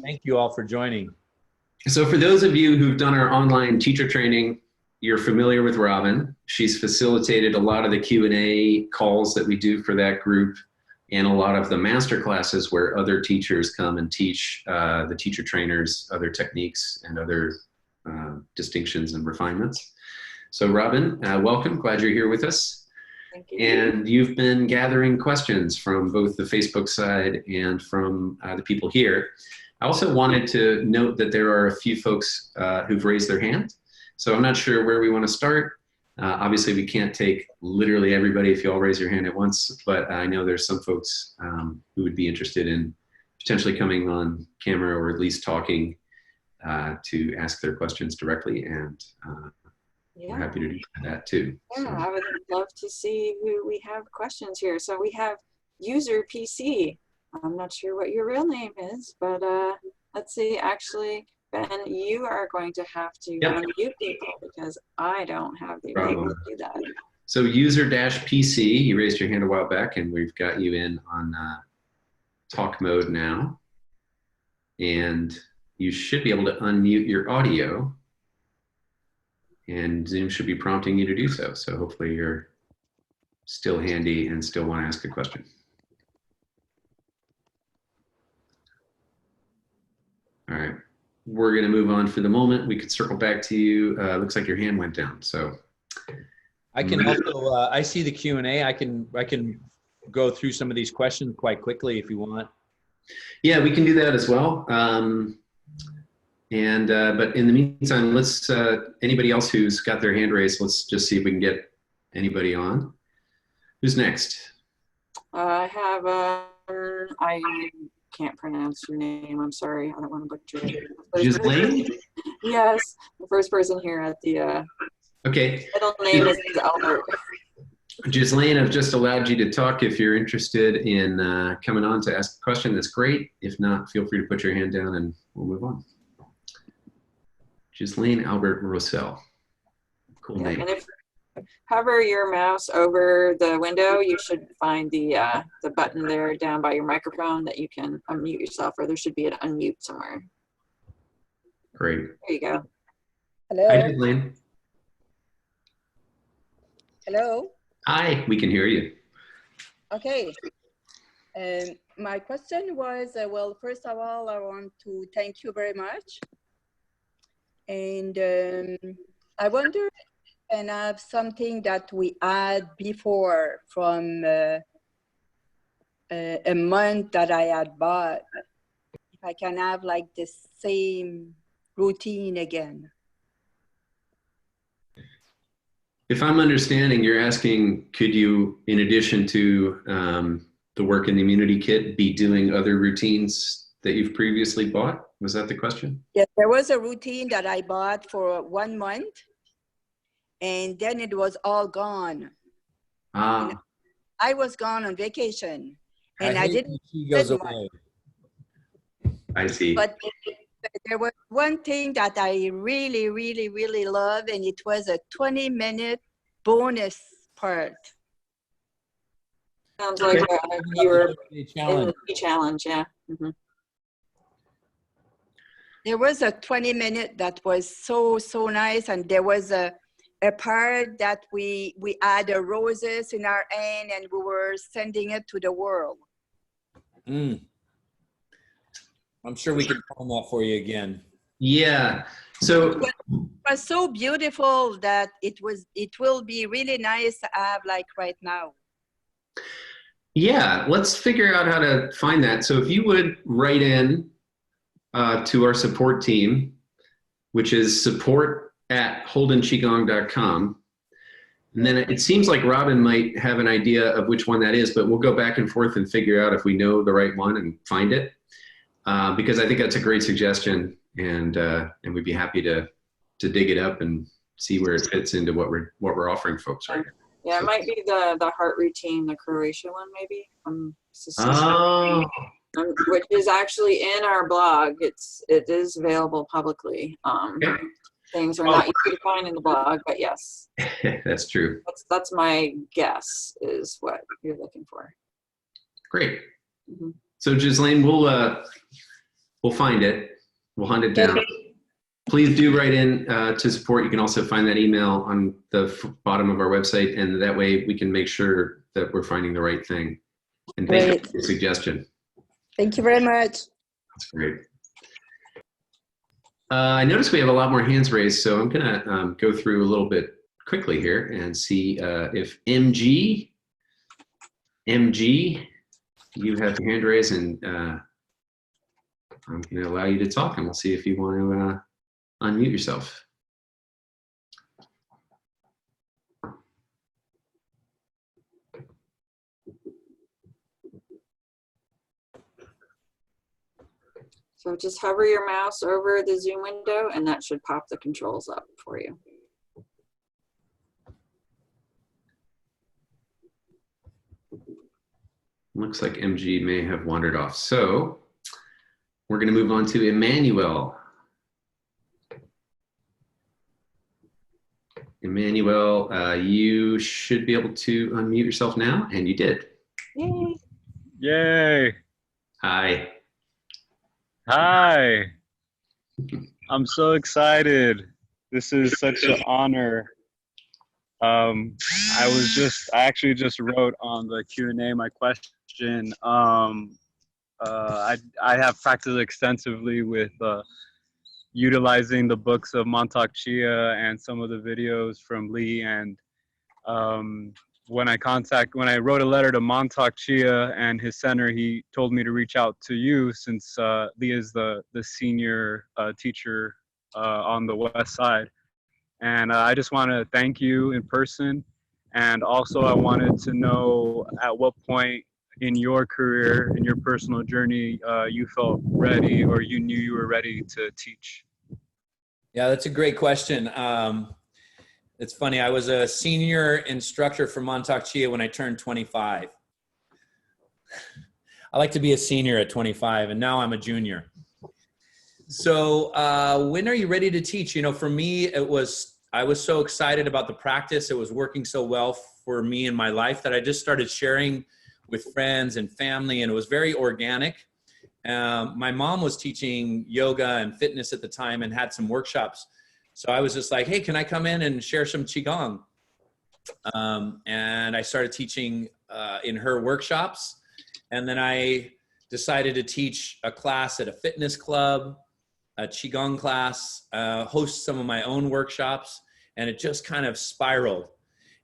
Thank you all for joining.
So for those of you who've done our online teacher training, you're familiar with Robin. She's facilitated a lot of the Q&A calls that we do for that group and a lot of the master classes where other teachers come and teach the teacher trainers other techniques and other distinctions and refinements. So Robin, welcome. Glad you're here with us.
Thank you.
And you've been gathering questions from both the Facebook side and from the people here. I also wanted to note that there are a few folks who've raised their hand. So I'm not sure where we want to start. Obviously, we can't take literally everybody if you all raise your hand at once, but I know there's some folks who would be interested in potentially coming on camera or at least talking to ask their questions directly, and we're happy to do that too.
Yeah,
So.
I would love to see who we have questions here. So we have user PC. I'm not sure what your real name is, but let's see. Actually, Ben, you are going to have to unmute people because I don't have the ability to do that.
So user-PC, you raised your hand a while back, and we've got you in on talk mode now. And you should be able to unmute your audio, and Zoom should be prompting you to do so. So hopefully you're still handy and still want to ask a question. All right, we're going to move on for the moment. We could circle back to you. Looks like your hand went down. So
I can also, I see the Q&A. I can go through some of these questions quite quickly if you want.
Yeah, we can do that as well. But in the meantime, let's, anybody else who's got their hand raised, let's just see if we can get anybody on. Who's next?
I have, I can't pronounce your name. I'm sorry. I don't want to butcher it.
Ghislaine?
Yes, the first person here at the
Okay.
middle name is Albert.
Ghislaine, I've just allowed you to talk. If you're interested in coming on to ask a question, that's great. If not, feel free to put your hand down and we'll move on. Ghislaine Albert Rossell. Cool name.
And if you hover your mouse over the window, you should find the button there down by your microphone that you can unmute yourself, or there should be an unmute somewhere.
Great.
There you go.
Hello.
Hi, Ghislaine.
Hello.
Hi, we can hear you.
Okay. My question was, well, first of all, I want to thank you very much. And I wonder, and I have something that we had before from a month that I had bought. If I can have like the same routine again.
If I'm understanding, you're asking, could you, in addition to the work in the immunity kit, be doing other routines that you've previously bought? Was that the question?
Yes, there was a routine that I bought for 1 month, and then it was all gone.
Ah.
I was gone on vacation, and I didn't.
She goes away.
I see.
But there was one thing that I really, really, really love, and it was a 20-minute bonus part.
Sounds like you were in
challenge.
the challenge, yeah. Mm-hmm.
There was a 20-minute that was so nice, and there was a part that we had roses in our hand, and we were sending it to the world.
Mm. I'm sure we can find that for you again.
Yeah. So
it was so beautiful that it will be really nice to have like right now.
yeah, let's figure out how to find that. So if you would write in to our support team, which is support@holdenqigong.com. And then it seems like Robin might have an idea of which one that is, but we'll go back and forth and figure out if we know the right one and find it. Because I think that's a great suggestion, and we'd be happy to dig it up and see where it fits into what we're offering folks right now.
Yeah, it might be the heart routine, the Croatia one, maybe.
Oh.
Which is actually in our blog. It is available publicly.
Okay.
Things are not easy to find in the blog, but yes.
That's true.
That's my guess is what you're looking for.
Great.
Mm-hmm.
So Ghislaine, we'll find it. We'll hunt it down. please do write in to support. You can also find that email on the bottom of our website, and that way we can make sure that we're finding the right thing. And thank you for your suggestion.
Thank you very much.
That's great. I noticed we have a lot more hands raised, so I'm going to go through a little bit quickly here and see if MG, you have your hand raised, and I'm going to allow you to talk, and we'll see if you want to unmute yourself.
So just hover your mouse over the Zoom window and that should pop the controls up for you.
Looks like MG may have wandered off. So we're going to move on to Emmanuel. Emmanuel, you should be able to unmute yourself now, and you did.
Yay.
Yay.
Hi.
Hi. I'm so excited. This is such an honor. I actually just wrote on the Q&A my question. I have practiced extensensively with utilizing the books of Montauk Chia and some of the videos from Lee. And when I wrote a letter to Montauk Chia and his center, he told me to reach out to you since Lee is the senior teacher on the West Side. And I just want to thank you in person. And also I wanted to know at what point in your career, in your personal journey, you felt ready or you knew you were ready to teach.
Yeah, that's a great question. It's funny, I was a senior instructor for Montauk Chia when I turned 25. I like to be a senior at 25, and now I'm a junior. So when are you ready to teach? You know, for me, I was so excited about the practice. It was working so well for me in my life that I just started sharing with friends and family, and it was very organic. My mom was teaching yoga and fitness at the time and had some workshops. So I was just like, hey, can I come in and share some Qigong? And I started teaching in her workshops. And then I decided to teach a class at a fitness club, a Qigong class, host some of my own workshops, and it just kind of spiraled.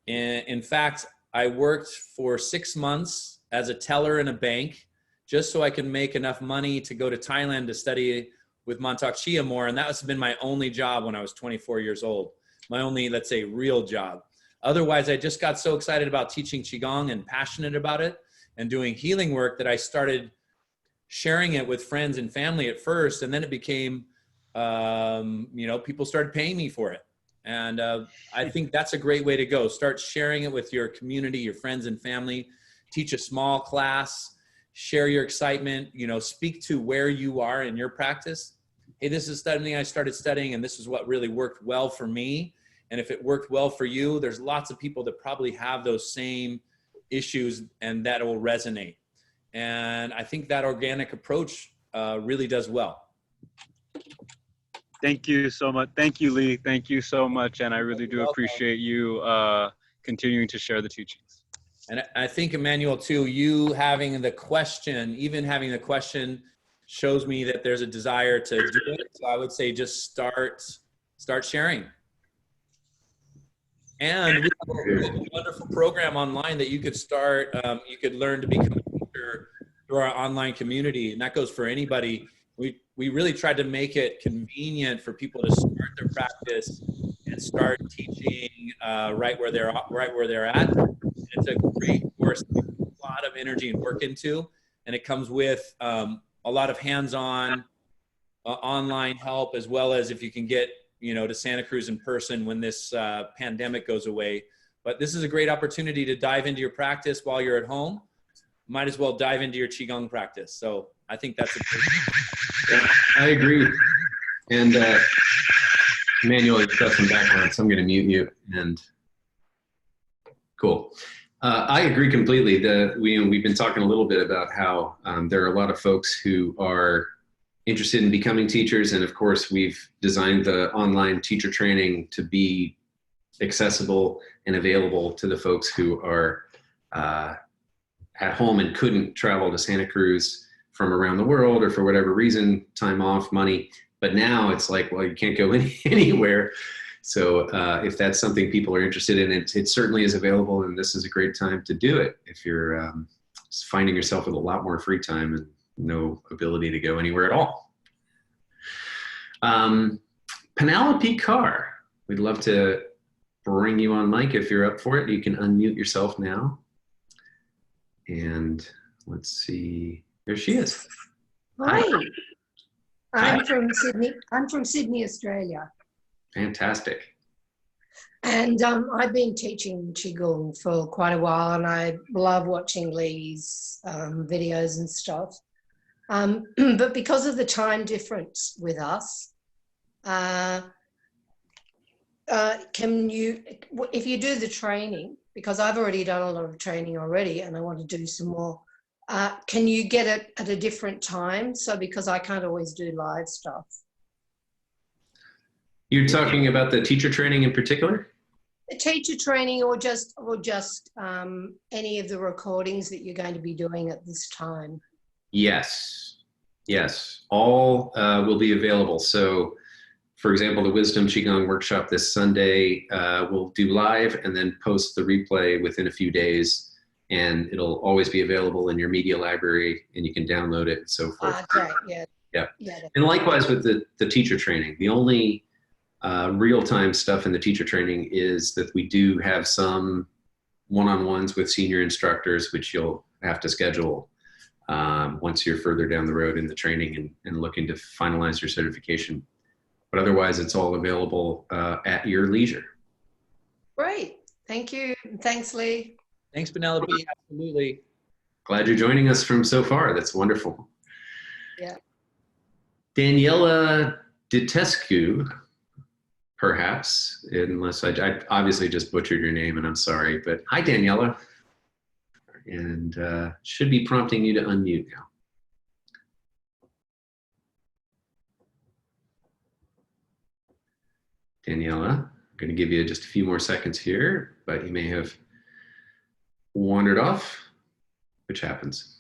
In fact, I worked for 6 months as a teller in a bank just so I could make enough money to go to Thailand to study with Montauk Chia more. And that has been my only job when I was 24 years old. My only, let's say, real job. Otherwise, I just got so excited about teaching Qigong and passionate about it and doing healing work that I started sharing it with friends and family at first. And then it became, you know, people started paying me for it. And I think that's a great way to go. Start sharing it with your community, your friends and family. Teach a small class. Share your excitement, you know, speak to where you are in your practice. Hey, this is something I started studying and this is what really worked well for me. And if it worked well for you, there's lots of people that probably have those same issues and that will resonate. And I think that organic approach really does well.
Thank you so much. Thank you, Lee. Thank you so much. And I really do appreciate you continuing to share the teachings.
And I think, Emmanuel, too, you having the question, even having the question shows me that there's a desire to do it. So I would say just start sharing. And we have a wonderful program online that you could start. You could learn to become a teacher through our online community. And that goes for anybody. We really tried to make it convenient for people to start their practice and start teaching right where they're at. It's a great course, a lot of energy and work into, and it comes with a lot of hands-on online help, as well as if you can get, you know, to Santa Cruz in person when this pandemic goes away. But this is a great opportunity to dive into your practice while you're at home. Might as well dive into your Qigong practice. So I think that's a great.
Yeah, I agree. And Emmanuel, you've got some background, so I'm going to mute you. And cool. I agree completely. We've been talking a little bit about how there are a lot of folks who are interested in becoming teachers. And of course, we've designed the online teacher training to be accessible and available to the folks who are at home and couldn't travel to Santa Cruz from around the world or for whatever reason, time off, money. But now it's like, well, you can't go anywhere. So if that's something people are interested in, it certainly is available, and this is a great time to do it if you're finding yourself with a lot more free time and no ability to go anywhere at all. Penelope Carr, we'd love to bring you on mic if you're up for it. You can unmute yourself now. And let's see, there she is.
Hi.
Hi.
I'm from Sydney. I'm from Sydney, Australia.
Fantastic.
And I've been teaching Qigong for quite a while, and I love watching Lee's videos and stuff. But because of the time difference with us, can you, if you do the training, because I've already done a lot of training already and I want to do some more, can you get it at a different time? So because I can't always do live stuff.
You're talking about the teacher training in particular?
The teacher training, or just any of the recordings that you're going to be doing at this time?
Yes, yes, all will be available. So, for example, the Wisdom Qi Gong workshop this Sunday, we'll do live and then post the replay within a few days, and it'll always be available in your media library, and you can download it and so forth.
Great, yeah.
Yeah. And likewise with the teacher training, the only real-time stuff in the teacher training is that we do have some one-on-ones with senior instructors, which you'll have to schedule once you're further down the road in the training and looking to finalize your certification. But otherwise, it's all available at your leisure.
Great. Thank you. Thanks, Lee.
Thanks, Penelope. Absolutely.
Glad you're joining us from so far. That's wonderful.
Yeah.
Daniela Ditescu, perhaps, unless I obviously just butchered your name and I'm sorry, but hi, Daniela. And should be prompting you to unmute now. Daniela, I'm going to give you just a few more seconds here, but you may have wandered off, which happens.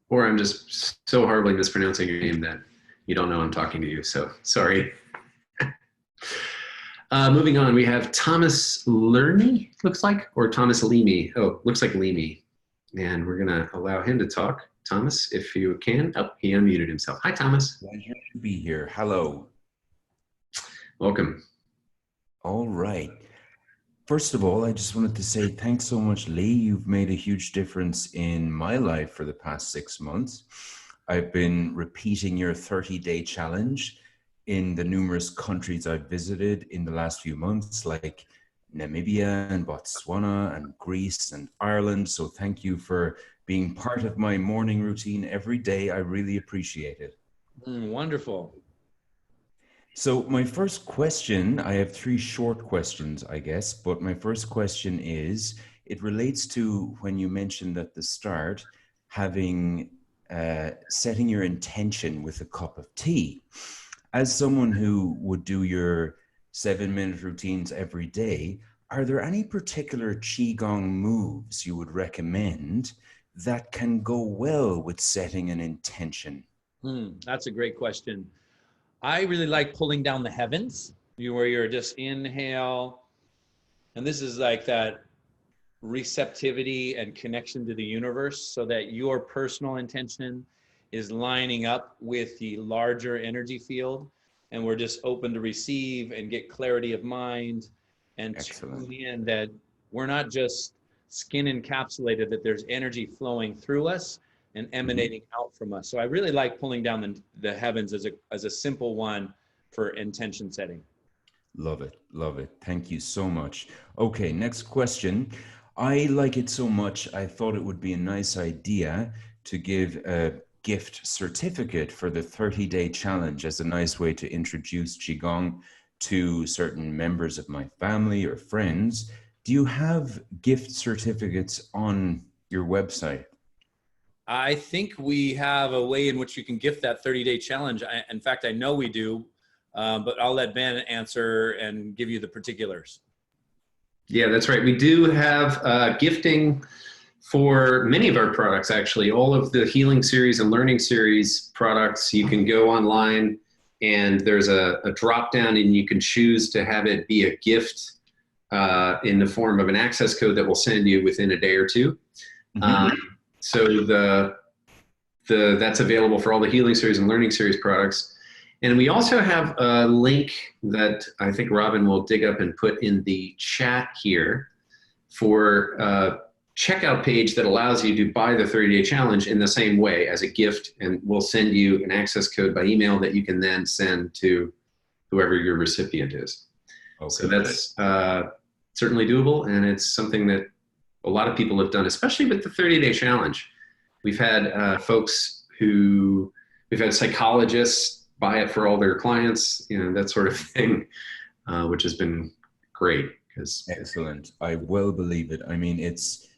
Or I'm just so horribly mispronouncing your name that you don't know I'm talking to you, so sorry. Moving on, we have Thomas Lerny, looks like, or Thomas Leamy. Oh, looks like Leamy. And we're going to allow him to talk. Thomas, if you can. Oh, he unmuted himself. Hi, Thomas.
Pleasure to be here. Hello.
Welcome.
All right. First of all, I just wanted to say thanks so much, Lee. You've made a huge difference in my life for the past 6 months. I've been repeating your 30-day challenge in the numerous countries I've visited in the last few months, like Namibia and Botswana and Greece and Ireland. So thank you for being part of my morning routine every day. I really appreciate it.
Wonderful.
So my first question, I have 3 short questions, I guess, but my first question is, it relates to when you mentioned at the start, having, setting your intention with a cup of tea. As someone who would do your 7-minute routines every day, are there any particular Qigong moves you would recommend that can go well with setting an intention?
That's a great question. I really like pulling down the heavens, where you're just inhale. And this is like that receptivity and connection to the universe, so that your personal intention is lining up with the larger energy field. And we're just open to receive and get clarity of mind and tune in that we're not just skin encapsulated, that there's energy flowing through us and emanating out from us. So I really like pulling down the heavens as a simple one for intention setting.
Love it. Love it. Thank you so much. Okay, next question. I like it so much, I thought it would be a nice idea to give a gift certificate for the 30-day challenge as a nice way to introduce Qigong to certain members of my family or friends. Do you have gift certificates on your website?
I think we have a way in which you can gift that 30-day challenge. In fact, I know we do, but I'll let Ben answer and give you the particulars.
Yeah, that's right. We do have gifting for many of our products, actually. All of the Healing Series and Learning Series products, you can go online and there's a drop down and you can choose to have it be a gift in the form of an access code that we'll send you within a day or two. So that's available for all the Healing Series and Learning Series products. And we also have a link that I think Robin will dig up and put in the chat here for a checkout page that allows you to buy the 30-day challenge in the same way as a gift. And we'll send you an access code by email that you can then send to whoever your recipient is. Okay. So that's certainly doable. And it's something that a lot of people have done, especially with the 30-day challenge. We've had we've had psychologists buy it for all their clients, that sort of thing, which has been great.
Excellent. I well believe it. I mean, it's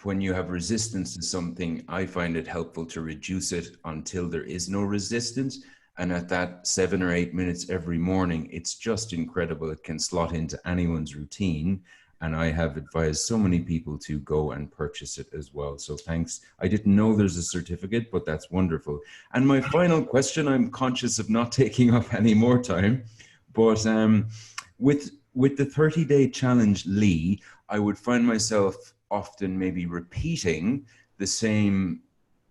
when you have resistance to something, I find it helpful to reduce it until there is no resistance. And at that 7 or 8 minutes every morning, it's just incredible. It can slot into anyone's routine. And I have advised so many people to go and purchase it as well. So thanks. I didn't know there's a certificate, but that's wonderful. And my final question, I'm conscious of not taking up any more time, but with the 30-day challenge, Lee, I would find myself often maybe repeating the same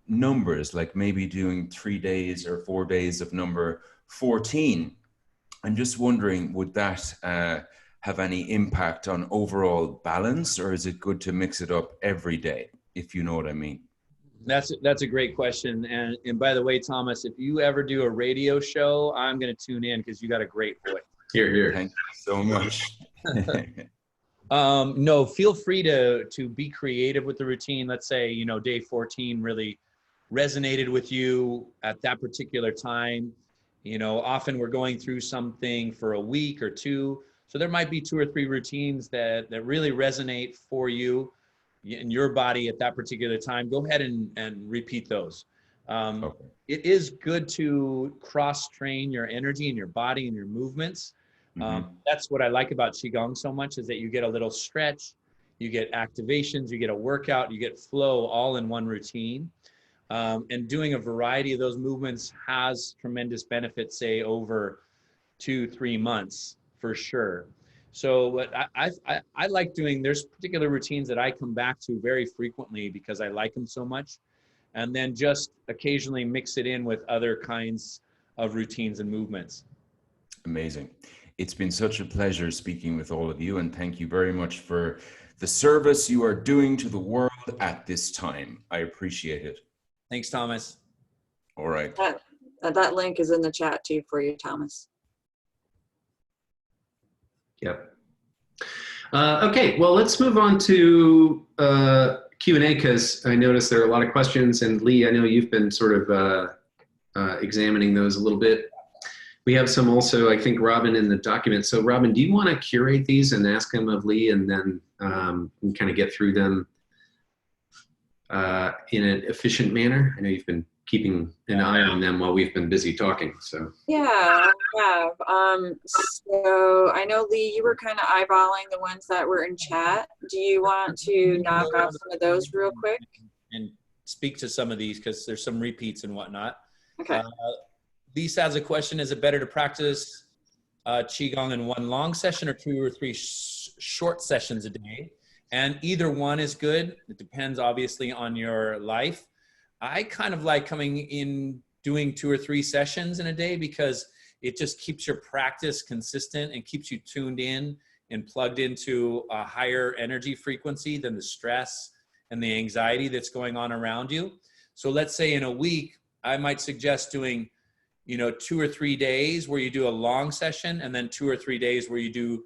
numbers, like maybe doing 3 days or 4 days of number 14. I'm just wondering, would that have any impact on overall balance, or is it good to mix it up every day, if you know what I mean?
That's a great question. And by the way, Thomas, if you ever do a radio show, I'm going to tune in because you got a great voice.
Here.
Thank you so much.
No, feel free to be creative with the routine. Let's say, day 14 really resonated with you at that particular time. Often we're going through something for a week or two. So there might be 2 or 3 routines that really resonate for you in your body at that particular time. Go ahead and repeat those. Okay. It is good to cross-train your energy and your body and your movements. That's what I like about Qigong so much, is that you get a little stretch, you get activations, you get a workout, you get flow all in one routine. And doing a variety of those movements has tremendous benefits, say over 2-3 months. For sure. So what I like doing, there's particular routines that I come back to very frequently because I like them so much, and then just occasionally mix it in with other kinds of routines and movements.
Amazing. It's been such a pleasure speaking with all of you, and thank you very much for the service you are doing to the world at this time. I appreciate it.
Thanks, Thomas.
All right.
That link is in the chat too for you, Thomas.
Yep. Okay, well, let's move on to Q&A, because I noticed there are a lot of questions. And Lee, I know you've been sort of examining those a little bit. We have some also, I think, Robin, in the document. So Robin, do you want to curate these and ask them of Lee, and then kind of get through them in an efficient manner? I know you've been keeping an eye on them while we've been busy talking. So
yeah, I have. So I know, Lee, you were kind of eyeballing the ones that were in chat. Do you want to knock off some of those real quick
and speak to some of these, because there's some repeats and whatnot?
Okay.
Lisa has a question: is it better to practice Qigong in one long session or 2 or 3 short sessions a day? And either one is good. It depends obviously on your life. I kind of like coming in doing 2 or 3 sessions in a day, because it just keeps your practice consistent and keeps you tuned in and plugged into a higher energy frequency than the stress and the anxiety that's going on around you. So let's say in a week, I might suggest doing, 2 or 3 days where you do a long session, and then 2 or 3 days where you do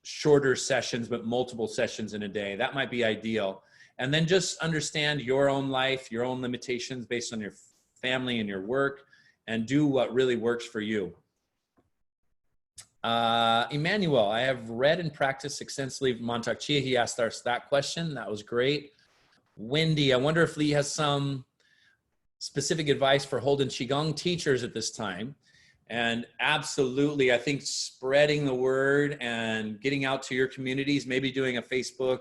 shorter sessions, but multiple sessions in a day. That might be ideal. And then just understand your own life, your own limitations based on your family and your work, and do what really works for you. Emmanuel, I have read and practiced extensively Montauk Chia. He asked us that question. That was great. Wendy, I wonder if Lee has some specific advice for Holden QiGong teachers at this time. And absolutely, I think spreading the word and getting out to your communities, maybe doing a Facebook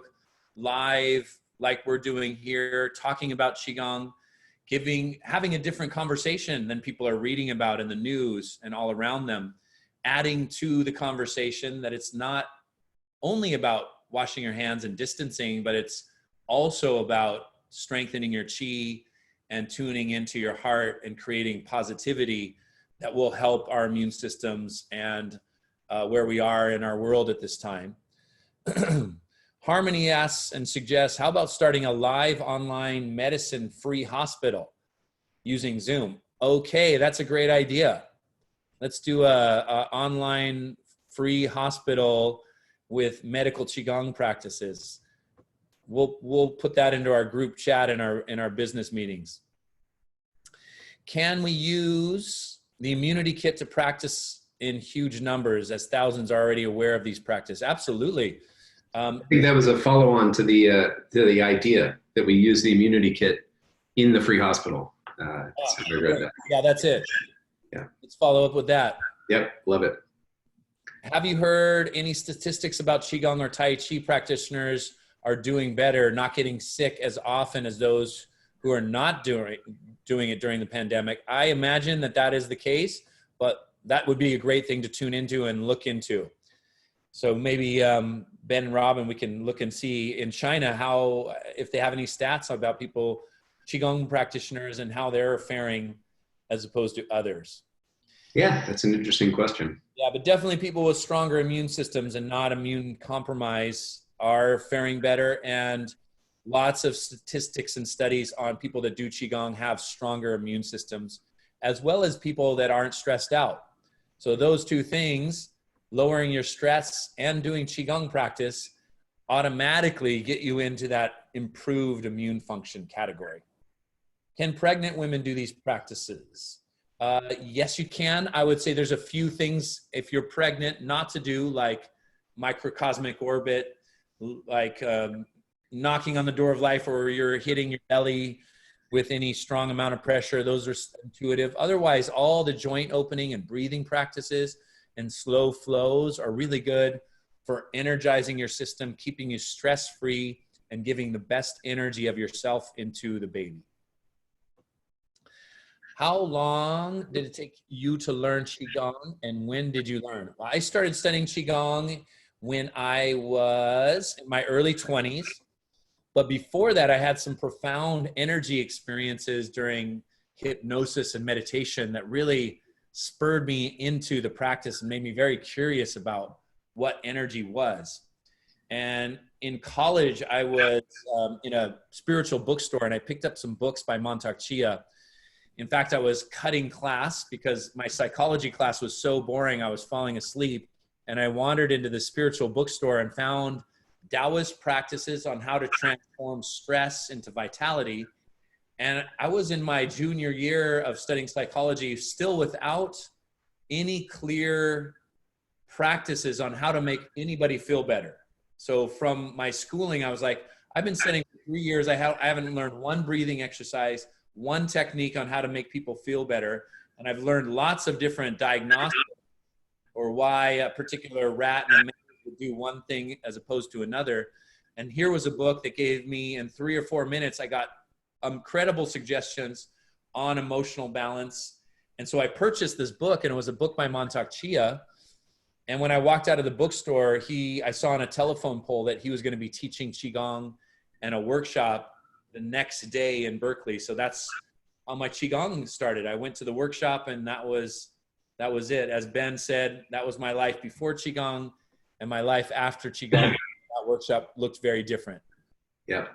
Live like we're doing here, talking about Qigong, having a different conversation than people are reading about in the news and all around them, adding to the conversation that it's not only about washing your hands and distancing, but it's also about strengthening your Qi and tuning into your heart and creating positivity that will help our immune systems and where we are in our world at this time. Harmony asks and suggests, how about starting a live online medicine free hospital using Zoom? Okay, that's a great idea. Let's do a online free hospital with medical Qigong practices. We'll put that into our group chat in our business meetings. Can we use the immunity kit to practice in huge numbers, as thousands are already aware of these practices? Absolutely.
I think that was a follow-on to the idea that we use the immunity kit in the free hospital. So I read that.
Yeah, that's it.
Yeah.
Let's follow up with that.
Yep, love it.
Have you heard any statistics about Qigong or Tai Chi practitioners are doing better, not getting sick as often as those who are not doing it during the pandemic? I imagine that is the case, but that would be a great thing to tune into and look into. So maybe Ben and Robin, we can look and see in China if they have any stats about people, Qigong practitioners, and how they're faring as opposed to others.
Yeah, that's an interesting question.
Yeah, but definitely people with stronger immune systems and not immune compromise are faring better, and lots of statistics and studies on people that do Qigong have stronger immune systems, as well as people that aren't stressed out. So those two things, lowering your stress and doing Qigong practice, automatically get you into that improved immune function category. Can pregnant women do these practices? Yes, you can. I would say there's a few things if you're pregnant not to do, like microcosmic orbit, like knocking on the door of life, or you're hitting your belly with any strong amount of pressure. Those are intuitive. Otherwise, all the joint opening and breathing practices and slow flows are really good for energizing your system, keeping you stress-free, and giving the best energy of yourself into the baby. How long did it take you to learn Qigong, and when did you learn? Well, I started studying Qigong when I was in my early 20s. But before that, I had some profound energy experiences during hypnosis and meditation that really spurred me into the practice and made me very curious about what energy was. And in college, I was in a spiritual bookstore, and I picked up some books by Montauk Chia. In fact, I was cutting class because my psychology class was so boring, I was falling asleep. And I wandered into the spiritual bookstore and found Taoist practices on how to transform stress into vitality. And I was in my junior year of studying psychology, still without any clear practices on how to make anybody feel better. So from my schooling, I was like, I've been studying for 3 years. I haven't learned one breathing exercise, one technique on how to make people feel better. And I've learned lots of different diagnostics, or why a particular rat in a maze would do one thing as opposed to another. And here was a book that gave me, in 3 or 4 minutes, I got incredible suggestions on emotional balance. And so I purchased this book, and it was a book by Montauk Chia. And when I walked out of the bookstore, I saw on a telephone pole that he was going to be teaching Qigong and a workshop the next day in Berkeley. So that's how my Qigong started. I went to the workshop, and that was it. As Ben said, that was my life before Qigong, and my life after Qigong. That workshop looked very different.
Yeah.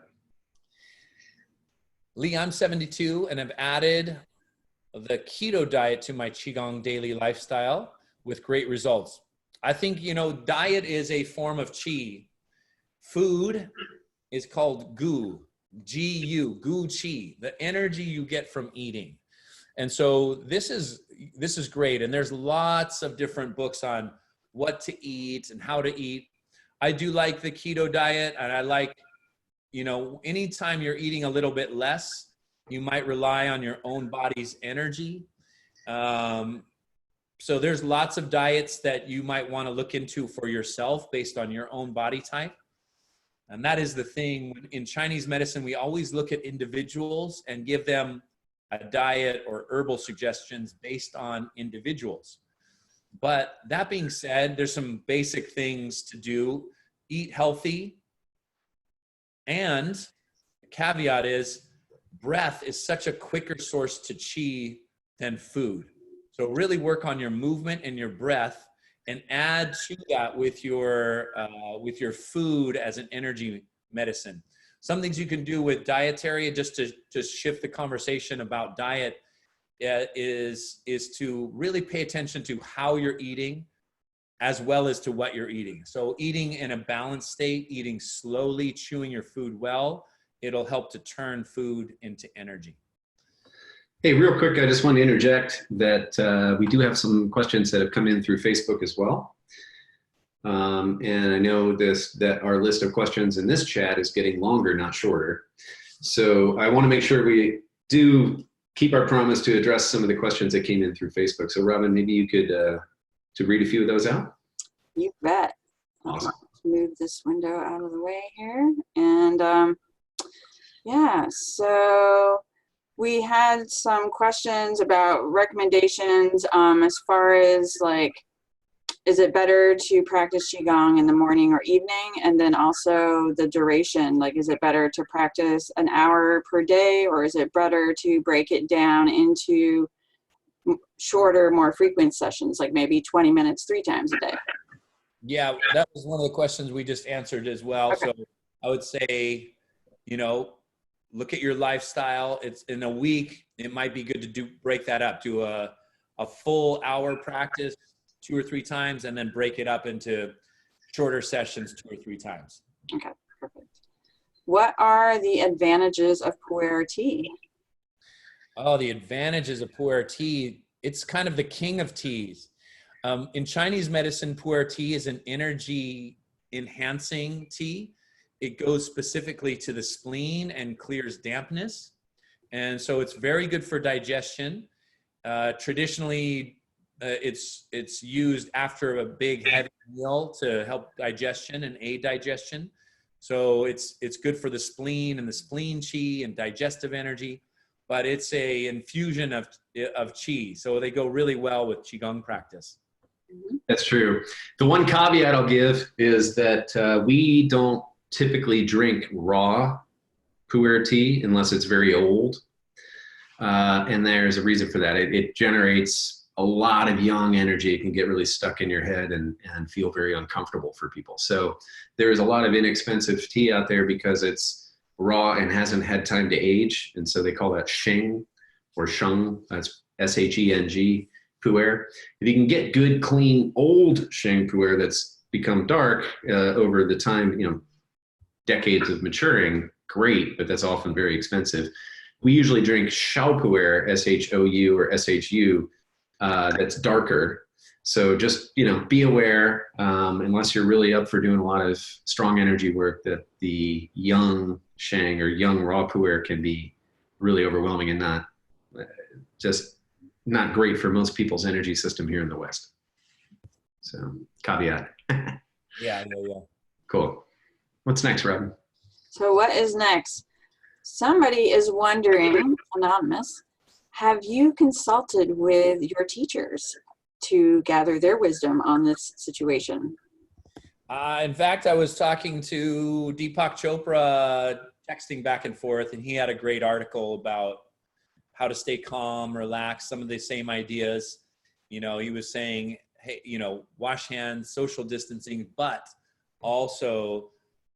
Lee, I'm 72 and have added the keto diet to my Qigong daily lifestyle with great results. I think, diet is a form of Qi. Food is called gu, G-U, gu Qi, the energy you get from eating. And so this is great. And there's lots of different books on what to eat and how to eat. I do like the keto diet, and I like you know, anytime you're eating a little bit less, you might rely on your own body's energy. So there's lots of diets that you might want to look into for yourself based on your own body type. And that is the thing. In Chinese medicine, we always look at individuals and give them a diet or herbal suggestions based on individuals. But that being said, there's some basic things to do. Eat healthy. And the caveat is breath is such a quicker source to qi than food. So really work on your movement and your breath, and add to that with your food as an energy medicine. Some things you can do with dietary, just to shift the conversation about diet, is to really pay attention to how you're eating as well as to what you're eating. So eating in a balanced state, eating slowly, chewing your food well, it'll help to turn food into energy.
Hey, real quick, I just want to interject that we do have some questions that have come in through Facebook as well. And I know that our list of questions in this chat is getting longer, not shorter. So I want to make sure we do keep our promise to address some of the questions that came in through Facebook. So Robin, maybe you could to read a few of those out?
You bet.
Awesome.
Let's move this window out of the way here. And yeah, so we had some questions about recommendations as far as like, is it better to practice Qigong in the morning or evening? And then also the duration, like, is it better to practice an hour per day, or is it better to break it down into shorter, more frequent sessions, like maybe 20 minutes 3 times a day?
Yeah, that was one of the questions we just answered as well.
Okay.
So I would say, you know, look at your lifestyle. It's in a week, it might be good to break that up, do a full hour practice 2 or 3 times, and then break it up into shorter sessions 2 or 3 times.
Okay, perfect. What are the advantages of pu'er tea?
Oh, the advantages of pu'er tea. It's kind of the king of teas. In Chinese medicine, pu'er tea is an energy enhancing tea. It goes specifically to the spleen and clears dampness. And so it's very good for digestion. Traditionally, it's used after a big heavy meal to help digestion and aid digestion. So it's good for the spleen and the spleen qi and digestive energy, but it's a infusion of qi. So they go really well with Qigong practice.
That's true. The one caveat I'll give is that we don't typically drink raw pu'er tea unless it's very old. And there's a reason for that. It generates a lot of yang energy. It can get really stuck in your head and feel very uncomfortable for people. So there's a lot of inexpensive tea out there because it's raw and hasn't had time to age. And so they call that sheng or sheng. That's S-H-E-N-G pu'er. If you can get good, clean, old sheng pu'er that's become dark over the time, you know, decades of maturing, great, but that's often very expensive. We usually drink shao pu'er, S-H-O-U or S-H-U, that's darker. So just, you know, be aware, unless you're really up for doing a lot of strong energy work, that the young sheng or young raw pu'er can be really overwhelming and not great for most people's energy system here in the West. So caveat.
Yeah.
Cool. What's next, Robin?
So what is next? Somebody is wondering, anonymous, have you consulted with your teachers to gather their wisdom on this situation?
In fact, I was talking to Deepak Chopra, texting back and forth, and he had a great article about how to stay calm, relax, some of the same ideas. You know, he was saying, hey, you know, wash hands, social distancing, but also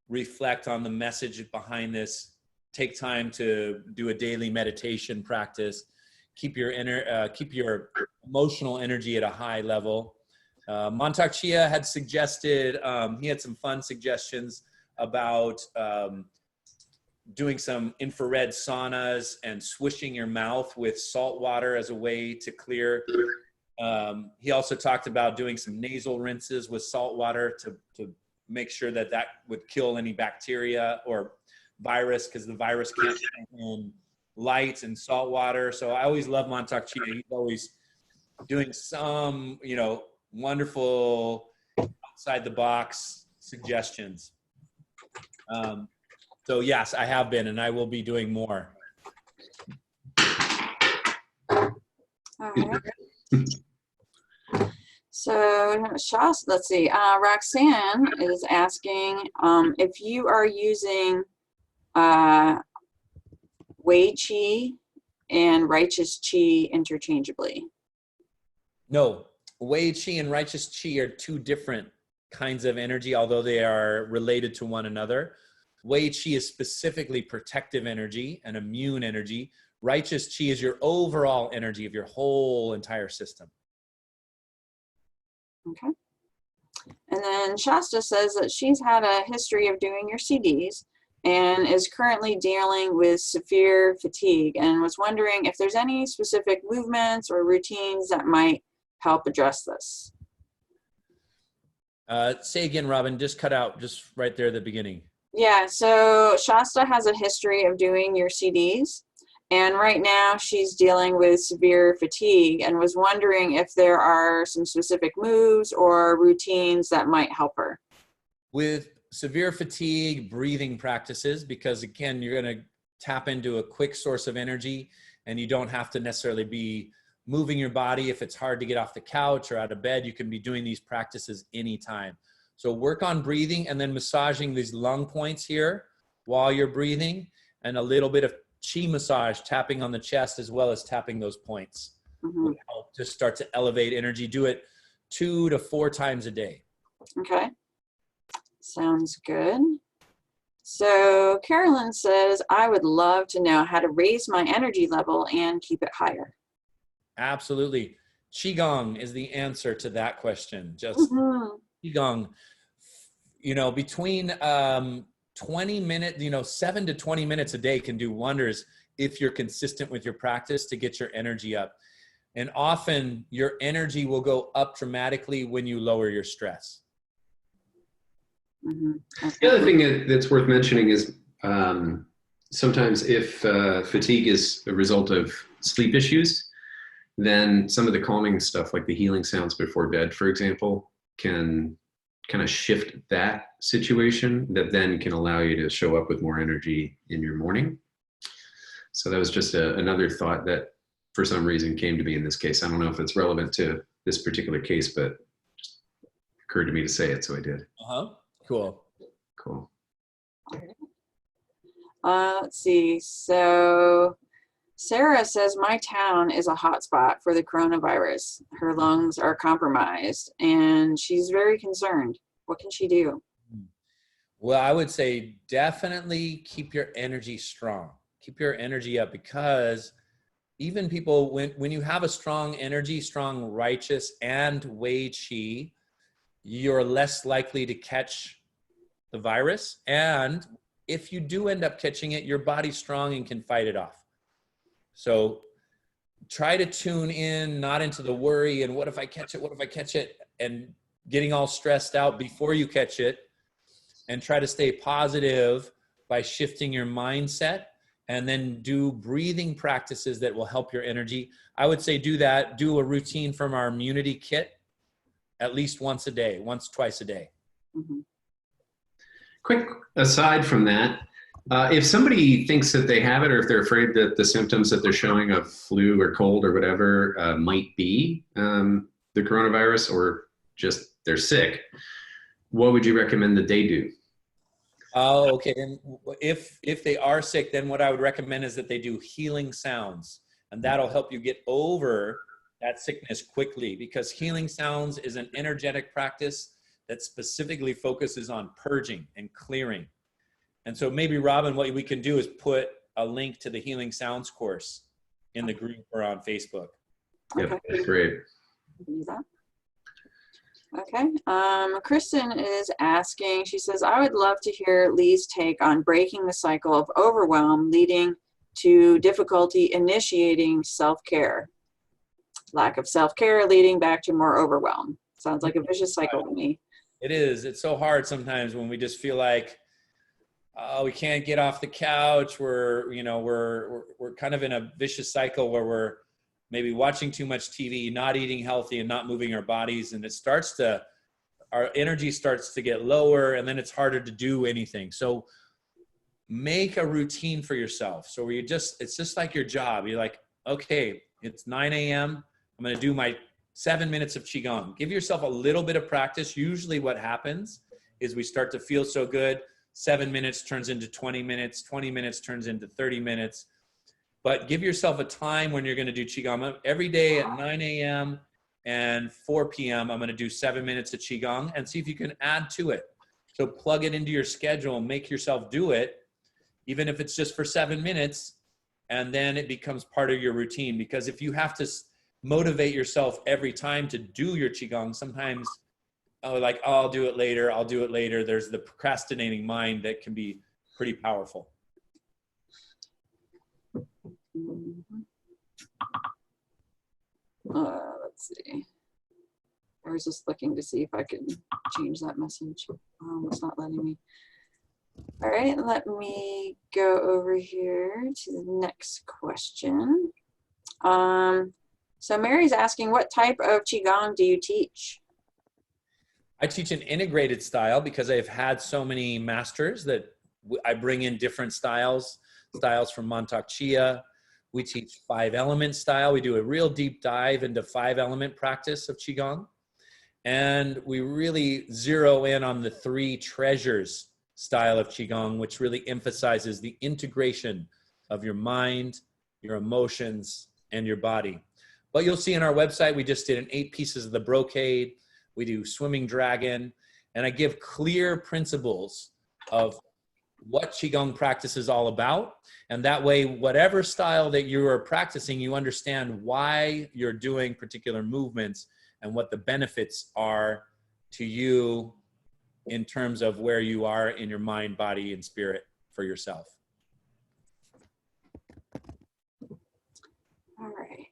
reflect on the message behind this. Take time to do a daily meditation practice. Keep your emotional energy at a high level. Mantak Chia had suggested, he had some fun suggestions about doing some infrared saunas and swishing your mouth with salt water as a way to clear. He also talked about doing some nasal rinses with salt water to make sure that would kill any bacteria or virus because the virus can't in light and salt water. So I always love Montauk Chia. He's always doing some, you know, wonderful outside the box suggestions. So yes, I have been, and I will be doing more.
All right. So, let's see. Roxanne is asking if you are using Wei Qi and Righteous Qi interchangeably.
No, Wei Qi and Righteous Qi are two different kinds of energy, although they are related to one another. Wei Qi is specifically protective energy and immune energy. Righteous Qi is your overall energy of your whole entire system.
Okay. And then Shasta says that she's had a history of doing your CDs and is currently dealing with severe fatigue and was wondering if there's any specific movements or routines that might help address this.
Say again, Robin, just cut out just right there at the beginning.
Yeah, so Shasta has a history of doing your CDs, and right now she's dealing with severe fatigue and was wondering if there are some specific moves or routines that might help her.
With severe fatigue, breathing practices, because again, you're going to tap into a quick source of energy and you don't have to necessarily be moving your body. If it's hard to get off the couch or out of bed, you can be doing these practices anytime. So work on breathing and then massaging these lung points here while you're breathing, and a little bit of Qi massage, tapping on the chest as well as tapping those points. Will help to start to elevate energy. Do it 2 to 4 times a day.
Okay, sounds good. So Carolyn says, I would love to know how to raise my energy level and keep it higher.
Absolutely. Qigong is the answer to that question. Just Qigong, you know, between 20 minutes, you know, 7 to 20 minutes a day can do wonders if you're consistent with your practice to get your energy up. And often your energy will go up dramatically when you lower your stress.
The other thing that's worth mentioning is sometimes if fatigue is a result of sleep issues, then some of the calming stuff like the healing sounds before bed, for example, can kind of shift that situation that then can allow you to show up with more energy in your morning. So that was just another thought that for some reason came to me in this case. I don't know if it's relevant to this particular case, but it just occurred to me to say it, so I did.
Cool.
Cool.
Let's see. So Sarah says, my town is a hotspot for the coronavirus. Her lungs are compromised and she's very concerned. What can she do?
Well, I would say definitely keep your energy strong. Keep your energy up, because even people, when you have a strong energy, strong righteous and Wei Qi, you're less likely to catch the virus. And if you do end up catching it, your body's strong and can fight it off. So try to tune in, not into the worry and what if I catch it, what if I catch it, and getting all stressed out before you catch it, and try to stay positive by shifting your mindset, and then do breathing practices that will help your energy. I would say do that, do a routine from our immunity kit at least once a day, twice a day.
Quick aside from that, if somebody thinks that they have it, or if they're afraid that the symptoms that they're showing of flu or cold or whatever might be the coronavirus, or just they're sick, what would you recommend that they do?
Oh, okay. And if they are sick, then what I would recommend is that they do healing sounds, and that'll help you get over that sickness quickly, because healing sounds is an energetic practice that specifically focuses on purging and clearing. And so maybe, Robin, what we can do is put a link to the Healing Sounds course in the group or on Facebook.
Yep, that's great.
Do that. Okay. Kristen is asking, she says, I would love to hear Lee's take on breaking the cycle of overwhelm leading to difficulty initiating self-care. Lack of self-care leading back to more overwhelm. Sounds like a vicious cycle to me.
It is. It's so hard sometimes when we just feel like, oh, we can't get off the couch. We're kind of in a vicious cycle where we're maybe watching too much TV, not eating healthy, and not moving our bodies. And our energy starts to get lower, and then it's harder to do anything. So make a routine for yourself. So where it's just like your job. You're like, okay, it's 9 a.m. I'm going to do my 7 minutes of Qigong. Give yourself a little bit of practice. Usually what happens is we start to feel so good. 7 minutes turns into 20 minutes. 20 minutes turns into 30 minutes. But give yourself a time when you're going to do Qigong. Every day at 9 a.m. and 4 p.m., I'm going to do 7 minutes of Qigong and see if you can add to it. So plug it into your schedule and make yourself do it, even if it's just for 7 minutes, and then it becomes part of your routine. Because if you have to motivate yourself every time to do your Qigong, sometimes, I'll do it later, I'll do it later. There's the procrastinating mind that can be pretty powerful.
Let's see. I was just looking to see if I could change that message. It's not letting me. All right, let me go over here to the next question. So Mary's asking, what type of Qigong do you teach?
I teach an integrated style because I've had so many masters that I bring in different styles from Montauk Chia. We teach 5-element style. We do a real deep dive into 5-element practice of Qigong. And we really zero in on the 3 treasures style of Qigong, which really emphasizes the integration of your mind, your emotions, and your body. But you'll see on our website, we just did 8 pieces of the brocade. We do swimming dragon, and I give clear principles of what Qigong practice is all about. And that way, whatever style that you are practicing, you understand why you're doing particular movements and what the benefits are to you in terms of where you are in your mind, body, and spirit for yourself.
All right.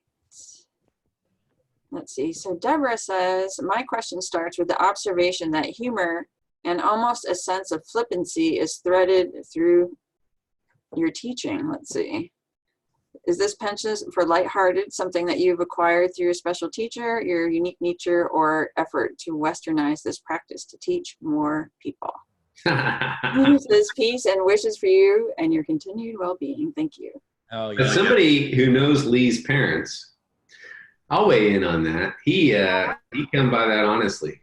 Let's see. So Deborah says, my question starts with the observation that humor and almost a sense of flippancy is threaded through your teaching. Let's see. Is this penchant for lighthearted something that you've acquired through a special teacher, your unique nature, or effort to westernize this practice to teach more people? He says peace and wishes for you and your continued well-being. Thank you.
Oh, yeah.
As somebody who knows Lee's parents, I'll weigh in on that. He come by that honestly.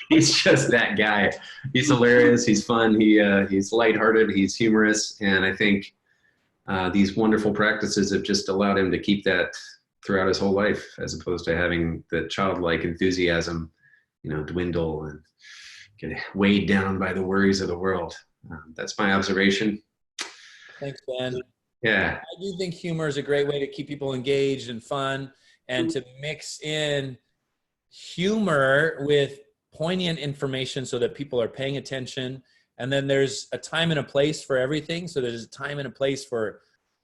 He's just that guy. He's hilarious. He's fun. He's lighthearted. He's humorous. And I think these wonderful practices have just allowed him to keep that throughout his whole life, as opposed to having the childlike enthusiasm, dwindle and get weighed down by the worries of the world. That's my observation.
Thanks, Ben.
Yeah.
I do think humor is a great way to keep people engaged and fun, and to mix in humor with poignant information so that people are paying attention. And then there's a time and a place for everything. So there's a time and a place for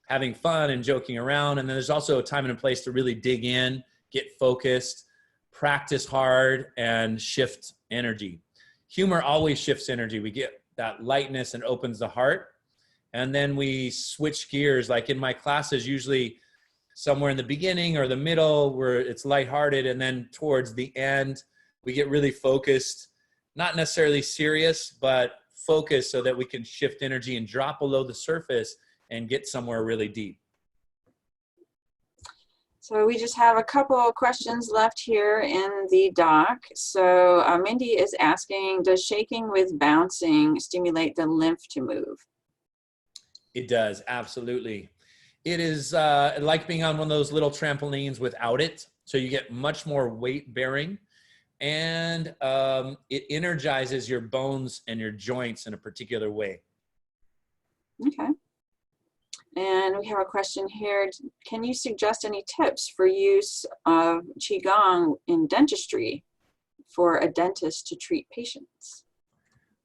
having fun and joking around. And then there's also a time and a place to really dig in, get focused, practice hard, and shift energy. Humor always shifts energy. We get that lightness and opens the heart. And then we switch gears. Like in my classes, usually somewhere in the beginning or the middle where it's lighthearted, and then towards the end, we get really focused, not necessarily serious, but focused so that we can shift energy and drop below the surface and get somewhere really deep.
So we just have a couple of questions left here in the doc. So Mindy is asking, does shaking with bouncing stimulate the lymph to move?
It does, absolutely. It is like being on one of those little trampolines without it. So you get much more weight bearing, and it energizes your bones and your joints in a particular way.
Okay. And we have a question here. Can you suggest any tips for use of Qigong in dentistry for a dentist to treat patients?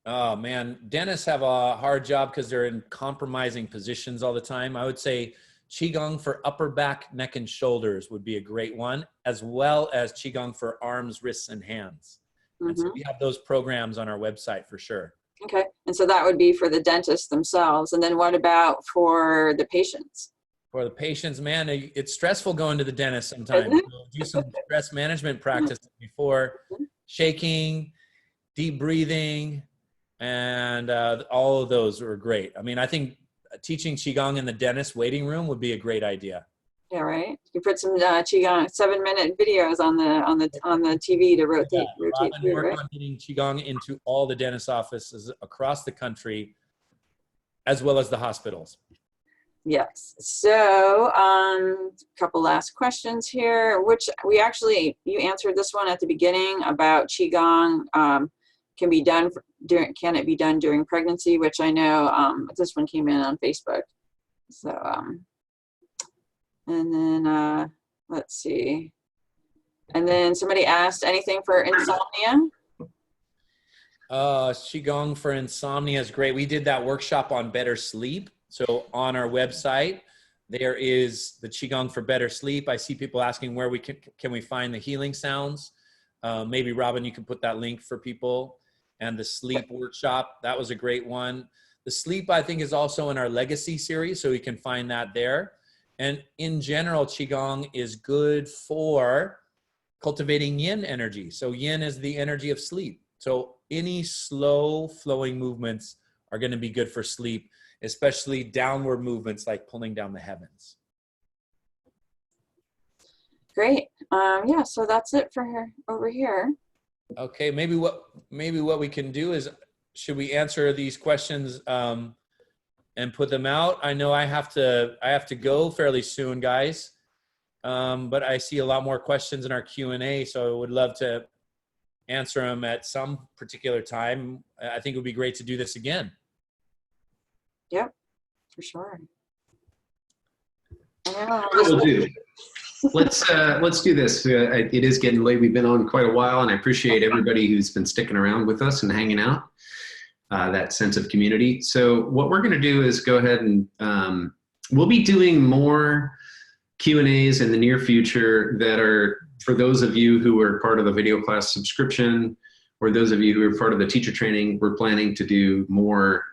Oh man, dentists have a hard job because they're in compromising positions all the time. I would say Qigong for upper back, neck, and shoulders would be a great one, as well as Qigong for arms, wrists, and hands. And so we have those programs on our website for sure.
Okay, and so that would be for the dentists themselves. And then what about for the patients?
For the patients, man, it's stressful going to the dentist sometimes. So do some stress management practices before, shaking, deep breathing, and all of those are great. I mean, I think teaching Qigong in the dentist waiting room would be a great idea.
Yeah, right. You put some Qigong 7-minute videos on the TV to rotate
Robin
through,
work
right?
on getting Qigong into all the dentist offices across the country, as well as the hospitals.
Yes. So, a couple last questions here, which you answered this one at the beginning about Qigong can it be done during pregnancy, which I know this one came in on Facebook. So, and then let's see. And then somebody asked anything for insomnia.
Qigong for insomnia is great. We did that workshop on better sleep. So on our website, there is the Qigong for better sleep. I see people asking where we can we find the healing sounds. Maybe Robin, you can put that link for people. And the sleep workshop, that was a great one. The sleep, I think, is also in our legacy series, so you can find that there. And in general, Qigong is good for cultivating yin energy. So yin is the energy of sleep. So any slow flowing movements are going to be good for sleep, especially downward movements like pulling down the heavens.
Great. Yeah, so that's it for her over here.
Okay, maybe what we can do is, should we answer these questions and put them out? I know I have to go fairly soon, guys. But I see a lot more questions in our Q&A, so I would love to answer them at some particular time. I think it would be great to do this again.
Yep, for sure.
We'll do. Let's do this. It is getting late. We've been on quite a while, and I appreciate everybody who's been sticking around with us and hanging out. That sense of community. So what we're going to do is go ahead and we'll be doing more Q&As in the near future that are for those of you who are part of the video class subscription, or those of you who are part of the teacher training. We're planning to do more